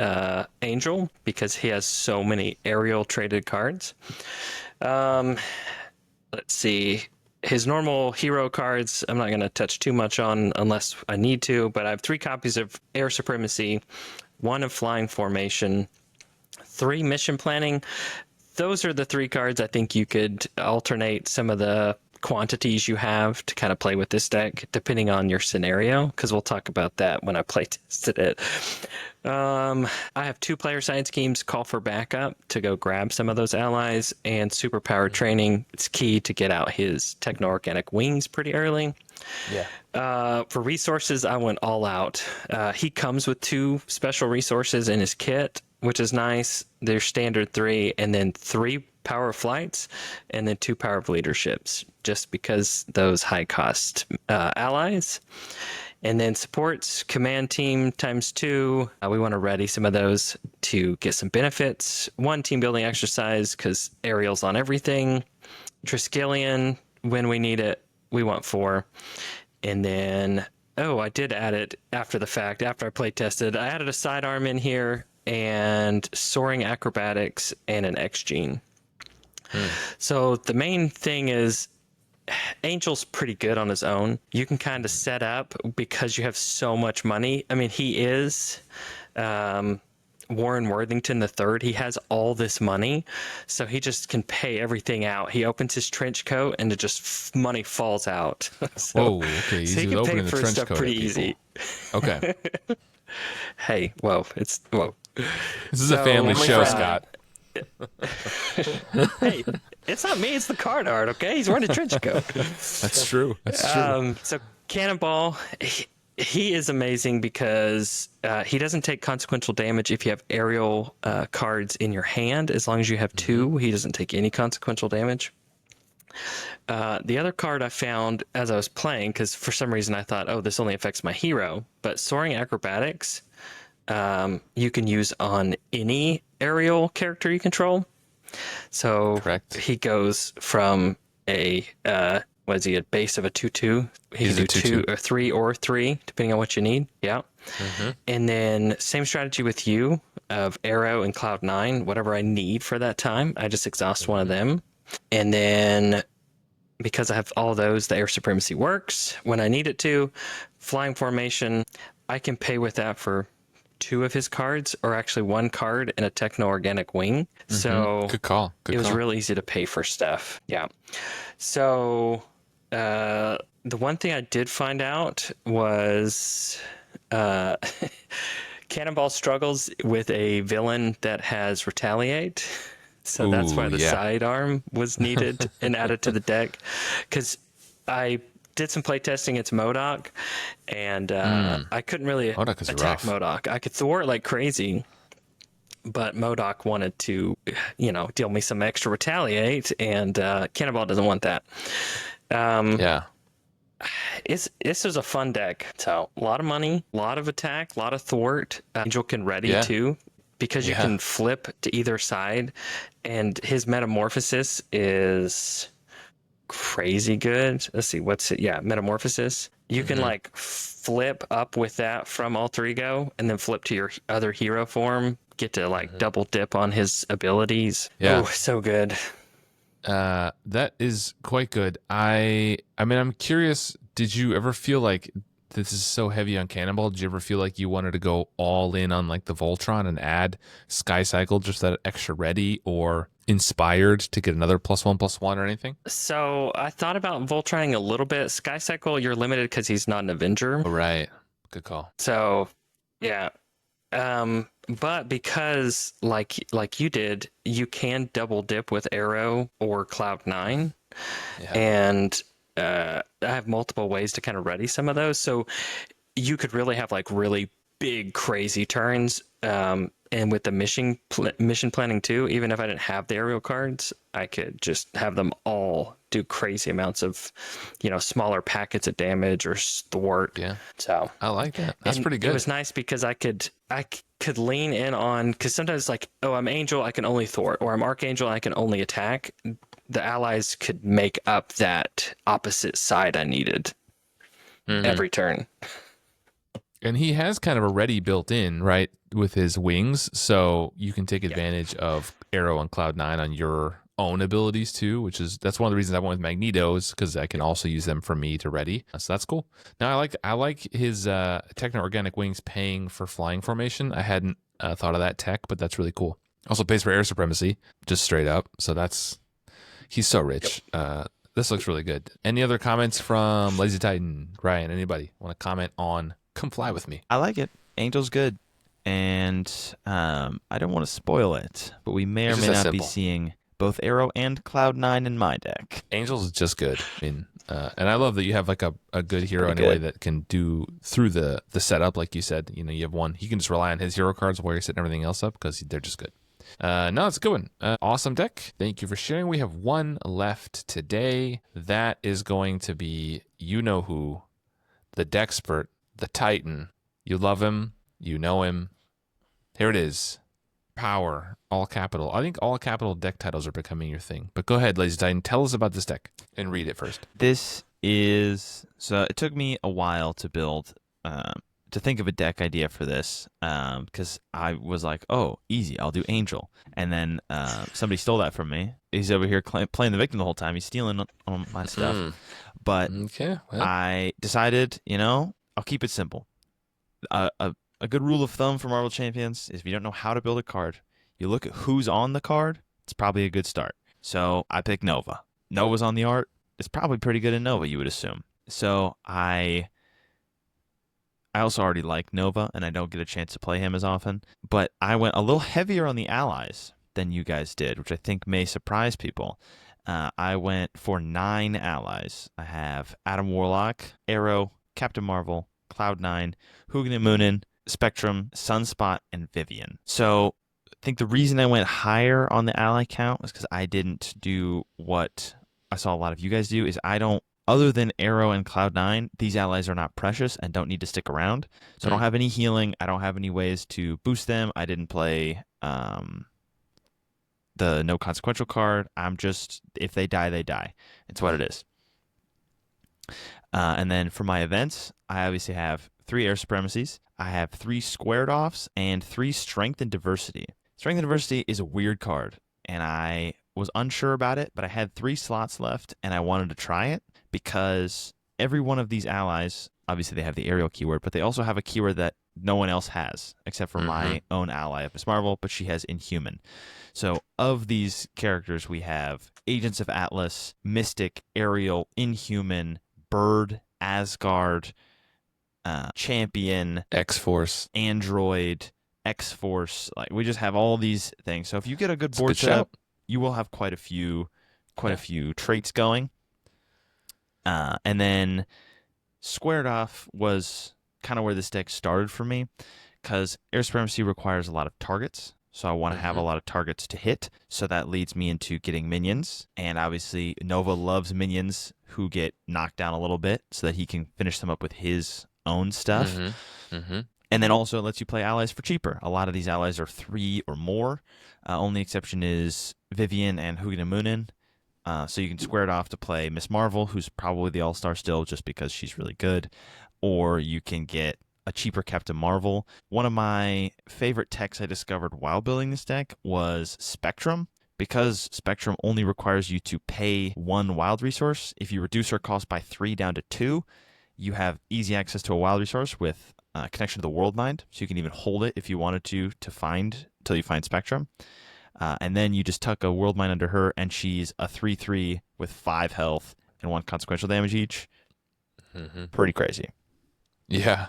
Angel because he has so many aerial traded cards. Let's see. His normal hero cards, I'm not going to touch too much on unless I need to, but I have 3 copies of Air Supremacy, 1 of Flying Formation, 3 Mission Planning. Those are the 3 cards I think you could alternate some of the quantities you have to kind of play with this deck, depending on your scenario, because we'll talk about that when I play tested it. I have 2 player side schemes, Call for Backup to go grab some of those allies, and Superpower Training. It's key to get out his Techno-Organic Wings pretty early. Yeah. For resources, I went all out. He comes with 2 special resources in his kit, which is nice. They're standard 3, and then 3 Power of Flights, and then 2 Power of Leaderships, just because those high cost allies. And then supports, Command Team ×2. We want to ready some of those to get some benefits. 1 team building exercise, because aerial's on everything. Triskelion, when we need it, we want 4. And then, I did add it after the fact, after I play tested. I added a sidearm in here, and Soaring Acrobatics, and an X-Gene. So the main thing is Angel's pretty good on his own. You can kind of set up because you have so much money. I mean, he is Warren Worthington III. He has all this money, so he just can pay everything out. He opens his trench coat, and it just money falls out. Whoa, okay. So he can pay for stuff pretty easy. Okay. Hey, it's This is a family my show, friend- Scott. Hey, it's not me. It's the card art. Okay, he's wearing a trench coat. That's true. That's true. So Cannonball, he is amazing because he doesn't take consequential damage if you have aerial cards in your hand. As long as you have 2, he doesn't take any consequential damage. The other card I found as I was playing, because for some reason I thought, this only affects my hero, but Soaring Acrobatics, you can use on any aerial character you control. So Correct. he goes from a a base of a 2/2. He He's can a do 2/2. 2 or 3 or 3, depending on what you need. Yeah. And then same strategy with you of Arrow and Cloud9. Whatever I need for that time, I just exhaust one of them. And then because I have all those, the Air Supremacy works when I need it to. Flying Formation, I can pay with that for 2 of his cards, or actually 1 card and a Techno-Organic Wing. So Good call. Good it was call. real easy to pay for stuff. Yeah. So the one thing I did find out was Cannonball struggles with a villain that has Retaliate. So that's why Ooh, the yeah. sidearm was needed and added to the deck. Because I did some playtesting against MODOK, and I couldn't really MODOK is attack rough. MODOK. I could thwart like crazy, but MODOK wanted to, deal me some extra Retaliate, and Cannonball doesn't want that. Yeah. This is a fun deck. So a lot of money, a lot of attack, a lot of thwart. Angel can ready Yeah. too, because you Yeah. can flip to either side, and his Metamorphosis is crazy good. Let's see, what's it? Yeah, Metamorphosis. You can like flip up with that from Alter Ego, and then flip to your other hero form. Get to like double dip on his abilities. Yeah. Oh, so good. That is quite good. I mean, I'm curious, did you ever feel like this is so heavy on Cannonball? Did you ever feel like you wanted to go all in on like the Voltron and add Sky Cycle, just that extra ready, or Inspired to get another +1/+1 or anything? So I thought about Voltroning a little bit. Sky Cycle, you're limited because he's not an Avenger. Oh, right. Good call. So, yeah. But because like you did, you can double dip with Arrow or Cloud9, Yeah. and I have multiple ways to kind of ready some of those. So you could really have like really big crazy turns. And with the mission planning too, even if I didn't have the aerial cards, I could just have them all do crazy amounts of, smaller packets of damage or thwart. Yeah. So I like that. That's pretty good. It was nice because I could lean in on, because sometimes like, oh, I'm Angel, I can only thwart, or I'm Archangel, I can only attack. The allies could make up that opposite side I needed every turn. And he has kind of a ready built in, right, with his wings, so you can take advantage of Arrow and Cloud9 on your own abilities too, that's one of the reasons I went with Magnetos, because I can also use them for me to ready. So that's cool. Now I like his techno-organic wings paying for flying formation. I hadn't thought of that tech, but that's really cool. Also pays for air supremacy, just straight up. So he's so rich. Yep. This looks really good. Any other comments from Lazy Titan? Ryan, anybody want to comment on Come Fly With Me? I like it. Angel's good. And I don't want to spoil it, but we may or may not be seeing both Arrow and Cloud9 in my deck. Angel's just good. I mean, and I love that you have like a good hero anyway that can do through the setup, like you said. You have one. He can just rely on his hero cards while you're setting everything else up because they're just good. No, it's a good one. Awesome deck. Thank you for sharing. We have one left today. That is going to be who, the Dexpert, the Titan. You love him. You know him. Here it is. Power, all capital. I think all capital deck titles are becoming your thing. But go ahead, Lazy Titan. Tell us about this deck and read it first. So it took me a while to build, to think of a deck idea for this, because I was like, oh, easy, I'll do Angel. And then somebody stole that from me. He's over here playing the victim the whole time. He's stealing on my stuff. But I decided, I'll keep it simple. A good rule of thumb for Marvel Champions is if you don't know how to build a card, you look at who's on the card, it's probably a good start. So I picked Nova. Nova's on the art. It's probably pretty good in Nova, you would assume. So I also already like Nova, and I don't get a chance to play him as often. But I went a little heavier on the allies than you guys did, which I think may surprise people. I went for 9 allies. I have Adam Warlock, Arrow, Captain Marvel, Cloud9, Hugin and Moonin, Spectrum, Sunspot, and Vivian. So I think the reason I went higher on the ally count was because I didn't do what I saw a lot of you guys do, is other than Arrow and Cloud9, these allies are not precious and don't need to stick around. So I don't have any healing. I don't have any ways to boost them. I didn't play the no consequential card. I'm just, if they die, they die. It's what it is. And then for my events, I obviously have 3 Air Supremacies. I have 3 Squared Offs and 3 Strength and Diversity. Strength and Diversity is a weird card, and I was unsure about it, but I had 3 slots left, and I wanted to try it because every one of these allies, obviously they have the aerial keyword, but they also have a keyword that no one else has, except for my own ally of Miss Marvel, but she has Inhuman. So of these characters, we have Agents of Atlas, Mystic, Aerial, Inhuman, Bird, Asgard, Champion, X-Force, Android, X-Force. Like, we just have all these things. So if you get a good board setup, you will have quite a few traits going. And then Squared Off was kind of where this deck started for me, because Air Supremacy requires a lot of targets. So I want to have a lot of targets to hit. So that leads me into getting minions. And obviously Nova loves minions who get knocked down a little bit so that he can finish them up with his own stuff. And then also it lets you play allies for cheaper. A lot of these allies are 3 or more. Only exception is Vivian and Hugin and Moonin. So you can square it off to play Miss Marvel, who's probably the all-star still just because she's really good. Or you can get a cheaper Captain Marvel. One of my favorite techs I discovered while building this deck was Spectrum. Because Spectrum only requires you to pay 1 wild resource, if you reduce her cost by 3 down to 2, you have easy access to a wild resource with connection to the World Mind. So you can even hold it if you wanted to find until you find Spectrum. And then you just tuck a World Mind under her, and she's a 3/3 with 5 health and 1 consequential damage each. Pretty crazy. Yeah.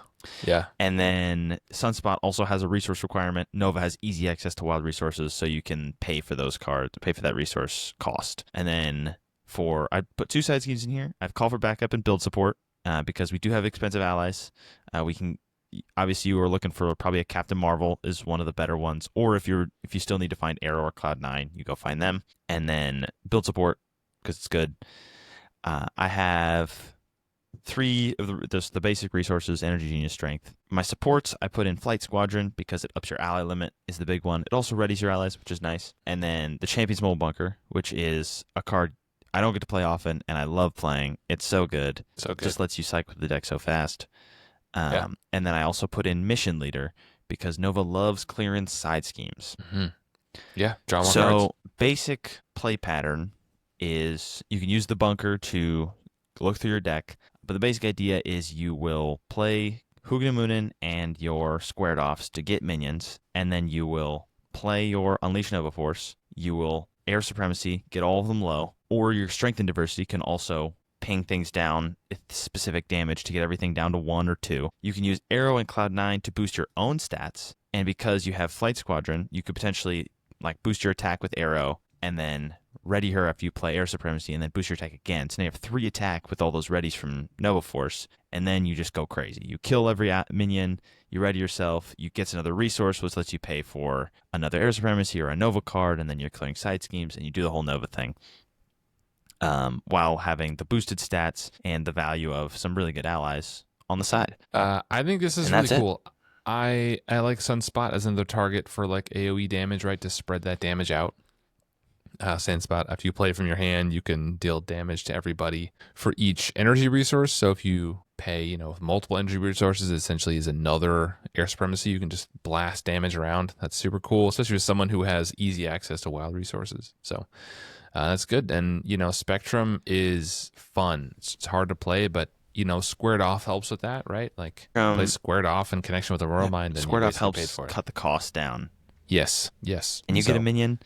And then Sunspot also has a resource requirement. Nova has easy access to wild resources, so you can pay for those cards, pay for that resource cost. And then I put 2 side schemes in here. I have Call for Backup and Build Support, because we do have expensive allies. We can obviously you are looking for probably a Captain Marvel is one of the better ones, or if you still need to find Arrow or Cloud9, you go find them, and then build support because it's good. I have three of the basic resources: Energy, Genius, Strength. My supports, I put in Flight Squadron because it ups your ally limit, is the big one. It also readies your allies, which is nice. And then the Champion's Mole Bunker, which is a card I don't get to play often, and I love playing. It's so good. So good. Just lets you cycle the deck so fast. Yeah. And then I also put in Mission Leader because Nova loves clearance side schemes. Mm-hmm. Yeah, draw more So cards. basic play pattern is you can use the bunker to look through your deck, but the basic idea is you will play Hugnamunin and your squared offs to get minions, and then you will play your Unleash Nova Force. You will Air Supremacy, get all of them low, or your Strength and Diversity can also ping things down with specific damage to get everything down to 1 or 2. You can use Arrow and Cloud9 to boost your own stats, and because you have Flight Squadron, you could potentially like boost your attack with Arrow and then ready her after you play Air Supremacy and then boost your attack again. So now you have 3 attack with all those readies from Nova Force, and then you just go crazy. You kill every minion, you ready yourself, you get another resource which lets you pay for another Air Supremacy or a Nova card, and then you're clearing side schemes and you do the whole Nova thing. While having the boosted stats and the value of some really good allies on the side. I think this is And really that's it. cool. I like Sunspot as another target for like AoE damage, right? To spread that damage out. Sandspot, if you play from your hand, you can deal damage to everybody for each energy resource. So if you pay, with multiple energy resources, it essentially is another Air Supremacy. You can just blast damage around. That's super cool, especially with someone who has easy access to wild resources. So that's good. And, Spectrum is fun. It's hard to play, but, squared off helps with that, right? Like, play squared off in connection with the Royal Mind. And Squared you off basically paid helps for it. cut the cost down. Yes. And you get a minion,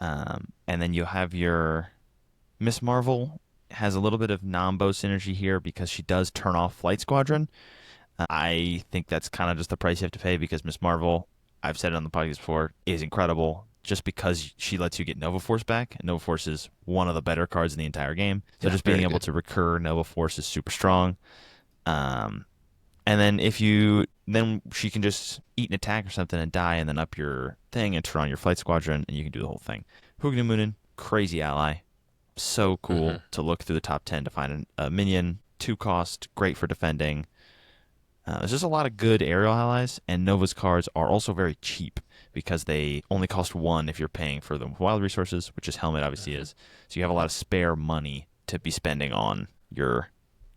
and then you have your Miss Marvel has a little bit of non-bow synergy here because she does turn off Flight Squadron. I think that's kind of just the price you have to pay because Miss Marvel, I've said it on the podcast before, is incredible just because she lets you get Nova Force back. And Nova Force is one of the better cards in the entire game. So Yeah, just being very able good. to recur Nova Force is super strong. And then then she can just eat an attack or something and die, and then up your thing and turn on your Flight Squadron, and you can do the whole thing. Hugnamunin, crazy ally. So cool to look through the top 10 to find a minion. 2 cost, great for defending. There's just a lot of good aerial allies, and Nova's cards are also very cheap because they only cost 1 if you're paying for the wild resources, which is Helmet obviously is. So you have a lot of spare money to be spending on your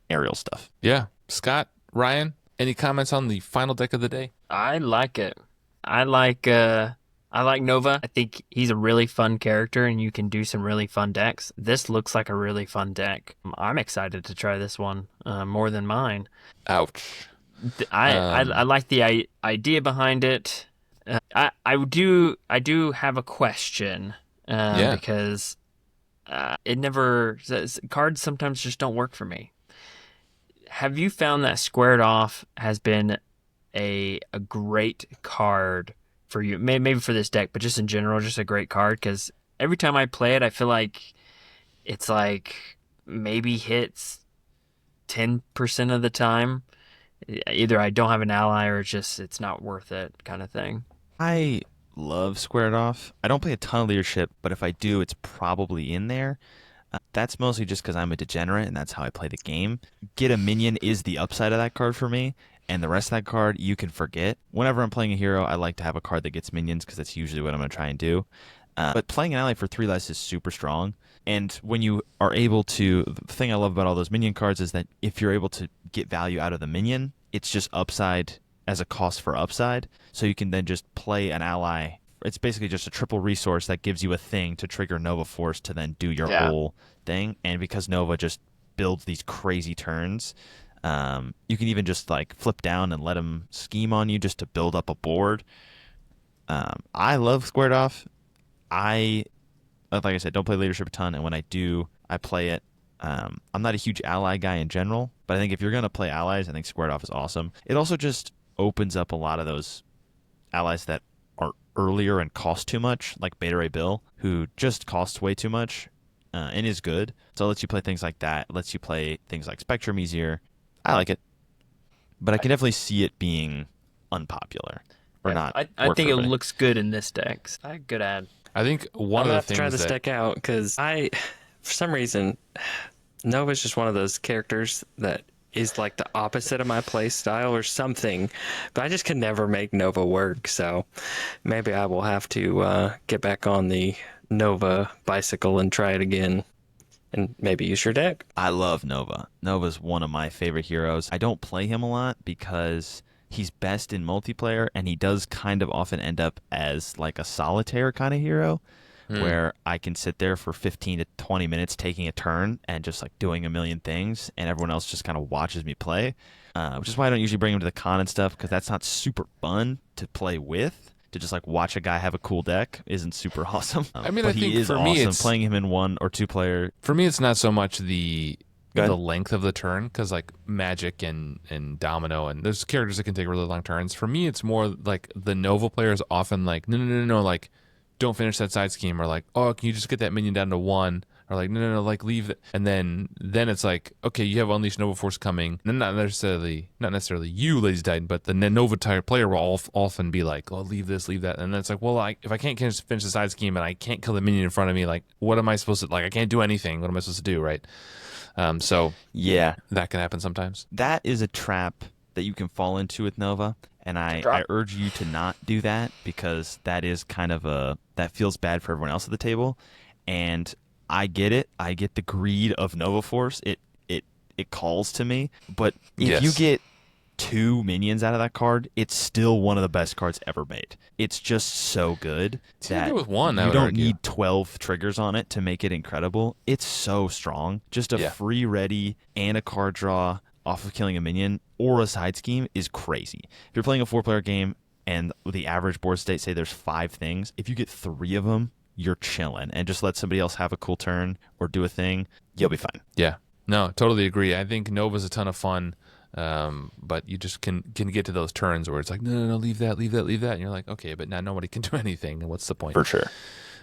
aerial stuff. Yeah. Scott, Ryan, any comments on the final deck of the day? I like it. I like Nova. I think he's a really fun character, and you can do some really fun decks. This looks like a really fun deck. I'm excited to try this one more than mine. Ouch. I like the idea behind it. I do have a question Yeah. because cards sometimes just don't work for me. Have you found that squared off has been a great card for you? Maybe for this deck, but just in general, just a great card? Because every time I play it, I feel like it's like maybe hits 10% of the time. Either I don't have an ally or it's not worth it kind of thing. I love Squared Off. I don't play a ton of leadership, but if I do, it's probably in there. That's mostly just because I'm a degenerate and that's how I play the game. Get a minion is the upside of that card for me, and the rest of that card you can forget. Whenever I'm playing a hero, I like to have a card that gets minions because that's usually what I'm going to try and do. But playing an ally for 3 less is super strong. And when you are able to, the thing I love about all those minion cards is that if you're able to get value out of the minion, it's just upside as a cost for upside. So you can then just play an ally. It's basically just a triple resource that gives you a thing to trigger Nova Force to then do your whole thing. And because Nova just builds these crazy turns, you can even just like flip down and let him scheme on you just to build up a board. I love Squared Off. Like I said, don't play leadership a ton, and when I do, I play it. I'm not a huge ally guy in general, but I think if you're going to play allies, I think Squared Off is awesome. It also just opens up a lot of those allies that are earlier and cost too much, like Beta Ray Bill, who just costs way too much and is good. So it lets you play things like that. It lets you play things like Spectrum easier. I like it. But I can definitely see it being unpopular or Yeah, not. I work think for it everybody. looks good in this deck. Good ad. I think one I'm of gonna the have to try things this that deck out because for some reason, Nova's just one of those characters that is like the opposite of my play style or something, but I just can never make Nova work. So maybe I will have to get back on the Nova bicycle and try it again, and maybe use your deck. I love Nova. Nova's one of my favorite heroes. I don't play him a lot because he's best in multiplayer, and he does kind of often end up as like a solitaire kind of hero where I can sit there for 15 to 20 minutes taking a turn and just like doing a million things, and everyone else just kind of watches me play, which is why I don't usually bring him to the con and stuff, because that's not super fun to play with. To just like watch a guy have a cool deck isn't super awesome. I mean, but I think he is for awesome. me, it's Playing him in 1 or 2 player. for me, it's not so much the Go ahead. length of the turn, because like Magic and Domino and there's characters that can take really long turns. For me, it's more like the Nova players often like no, like don't finish that side scheme, or like, oh, can you just get that minion down to 1, or like no, like leave it. And then it's like, okay, you have Unleashed Nova Force coming, and not necessarily you, Ladies Titan, but the Nova type player will often be like, oh, leave this, leave that. And then it's like, well, if I can't finish the side scheme and I can't kill the minion in front of me, like what am I supposed to, like I can't do anything, what am I supposed to do, right? So Yeah, that can happen sometimes. that is a trap that you can fall into with Nova, and I urge you to not do that, because that is kind of that feels bad for everyone else at the table. And I get it. I get the greed of Nova Force. It calls to me. But if Yes. you get 2 minions out of that card, it's still one of the best cards ever made. It's just so good See, I that get with 1, I you would don't argue. need 12 triggers on it to make it incredible. It's so strong. Just a Yeah. free ready and a card draw off of killing a minion or a side scheme is crazy. If you're playing a 4-player game and the average board state say there's 5 things, if you get 3 of them, you're chilling, and just let somebody else have a cool turn or do a thing, you'll be fine. Yeah, no, totally agree. I think Nova's a ton of fun, but you just can get to those turns where it's like, no, leave that, and you're like, okay, but now nobody can do anything, and what's the point? For sure.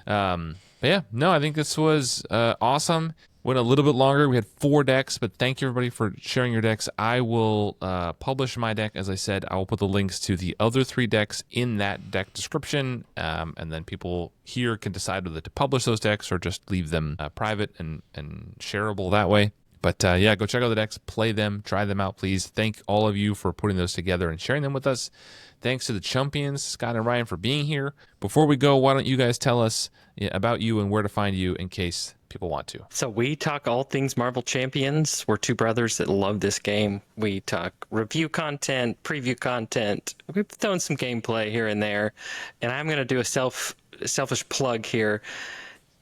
But yeah, no, I think this was awesome. Went a little bit longer. We had 4 decks, but thank you everybody for sharing your decks. I will publish my deck. As I said, I will put the links to the other 3 decks in that deck description, and then people here can decide whether to publish those decks or just leave them private and shareable that way. But yeah, go check out the decks, play them, try them out, please. Thank all of you for putting those together and sharing them with us. Thanks to the champions, Scott and Ryan, for being here. Before we go, why don't you guys tell us about you and where to find you in case people want to. So we talk all things Marvel Champions. We're 2 brothers that love this game. We talk review content, preview content. We've thrown some gameplay here and there. And I'm going to do a selfish plug here.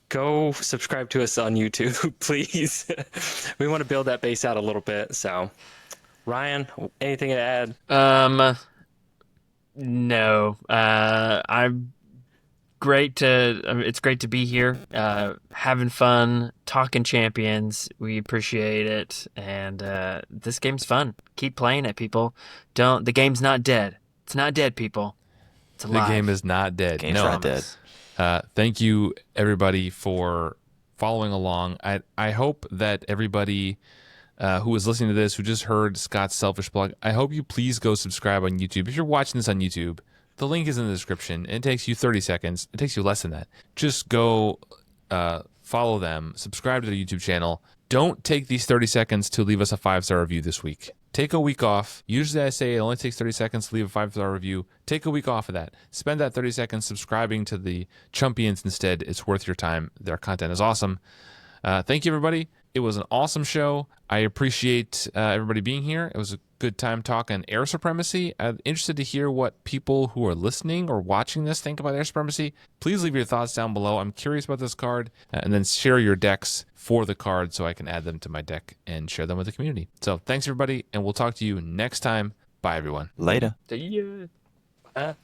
Go subscribe to us on YouTube, please. We want to build that base out a little bit. So, Ryan, anything to add? No. I'm great to. I mean, it's great to be here, having fun, talking champions. We appreciate it, and this game's fun. Keep playing it, people. Don't. The game's not dead. It's not dead, people. It's alive. The game is not dead. Game's no, not dead. Thank you, everybody, for following along. I hope that everybody who is listening to this, who just heard Scott's selfish plug, I hope you please go subscribe on YouTube. If you're watching this on YouTube, the link is in the description. It takes you 30 seconds. It takes you less than that. Just go follow them, subscribe to their YouTube channel. Don't take these 30 seconds to leave us a 5-star review this week. Take a week off. Usually I say it only takes 30 seconds to leave a 5-star review. Take a week off of that. Spend that 30 seconds subscribing to the champions instead. It's worth your time. Their content is awesome. Thank you, everybody. It was an awesome show. I appreciate everybody being here. It was a good time talking Air Supremacy. I'm interested to hear what people who are listening or watching this think about Air Supremacy. Please leave your thoughts down below. I'm curious about this card. And then share your decks for the card so I can add them to my deck and share them with the community. So thanks, everybody, and we'll talk to you next time. Bye, everyone. Later. See ya.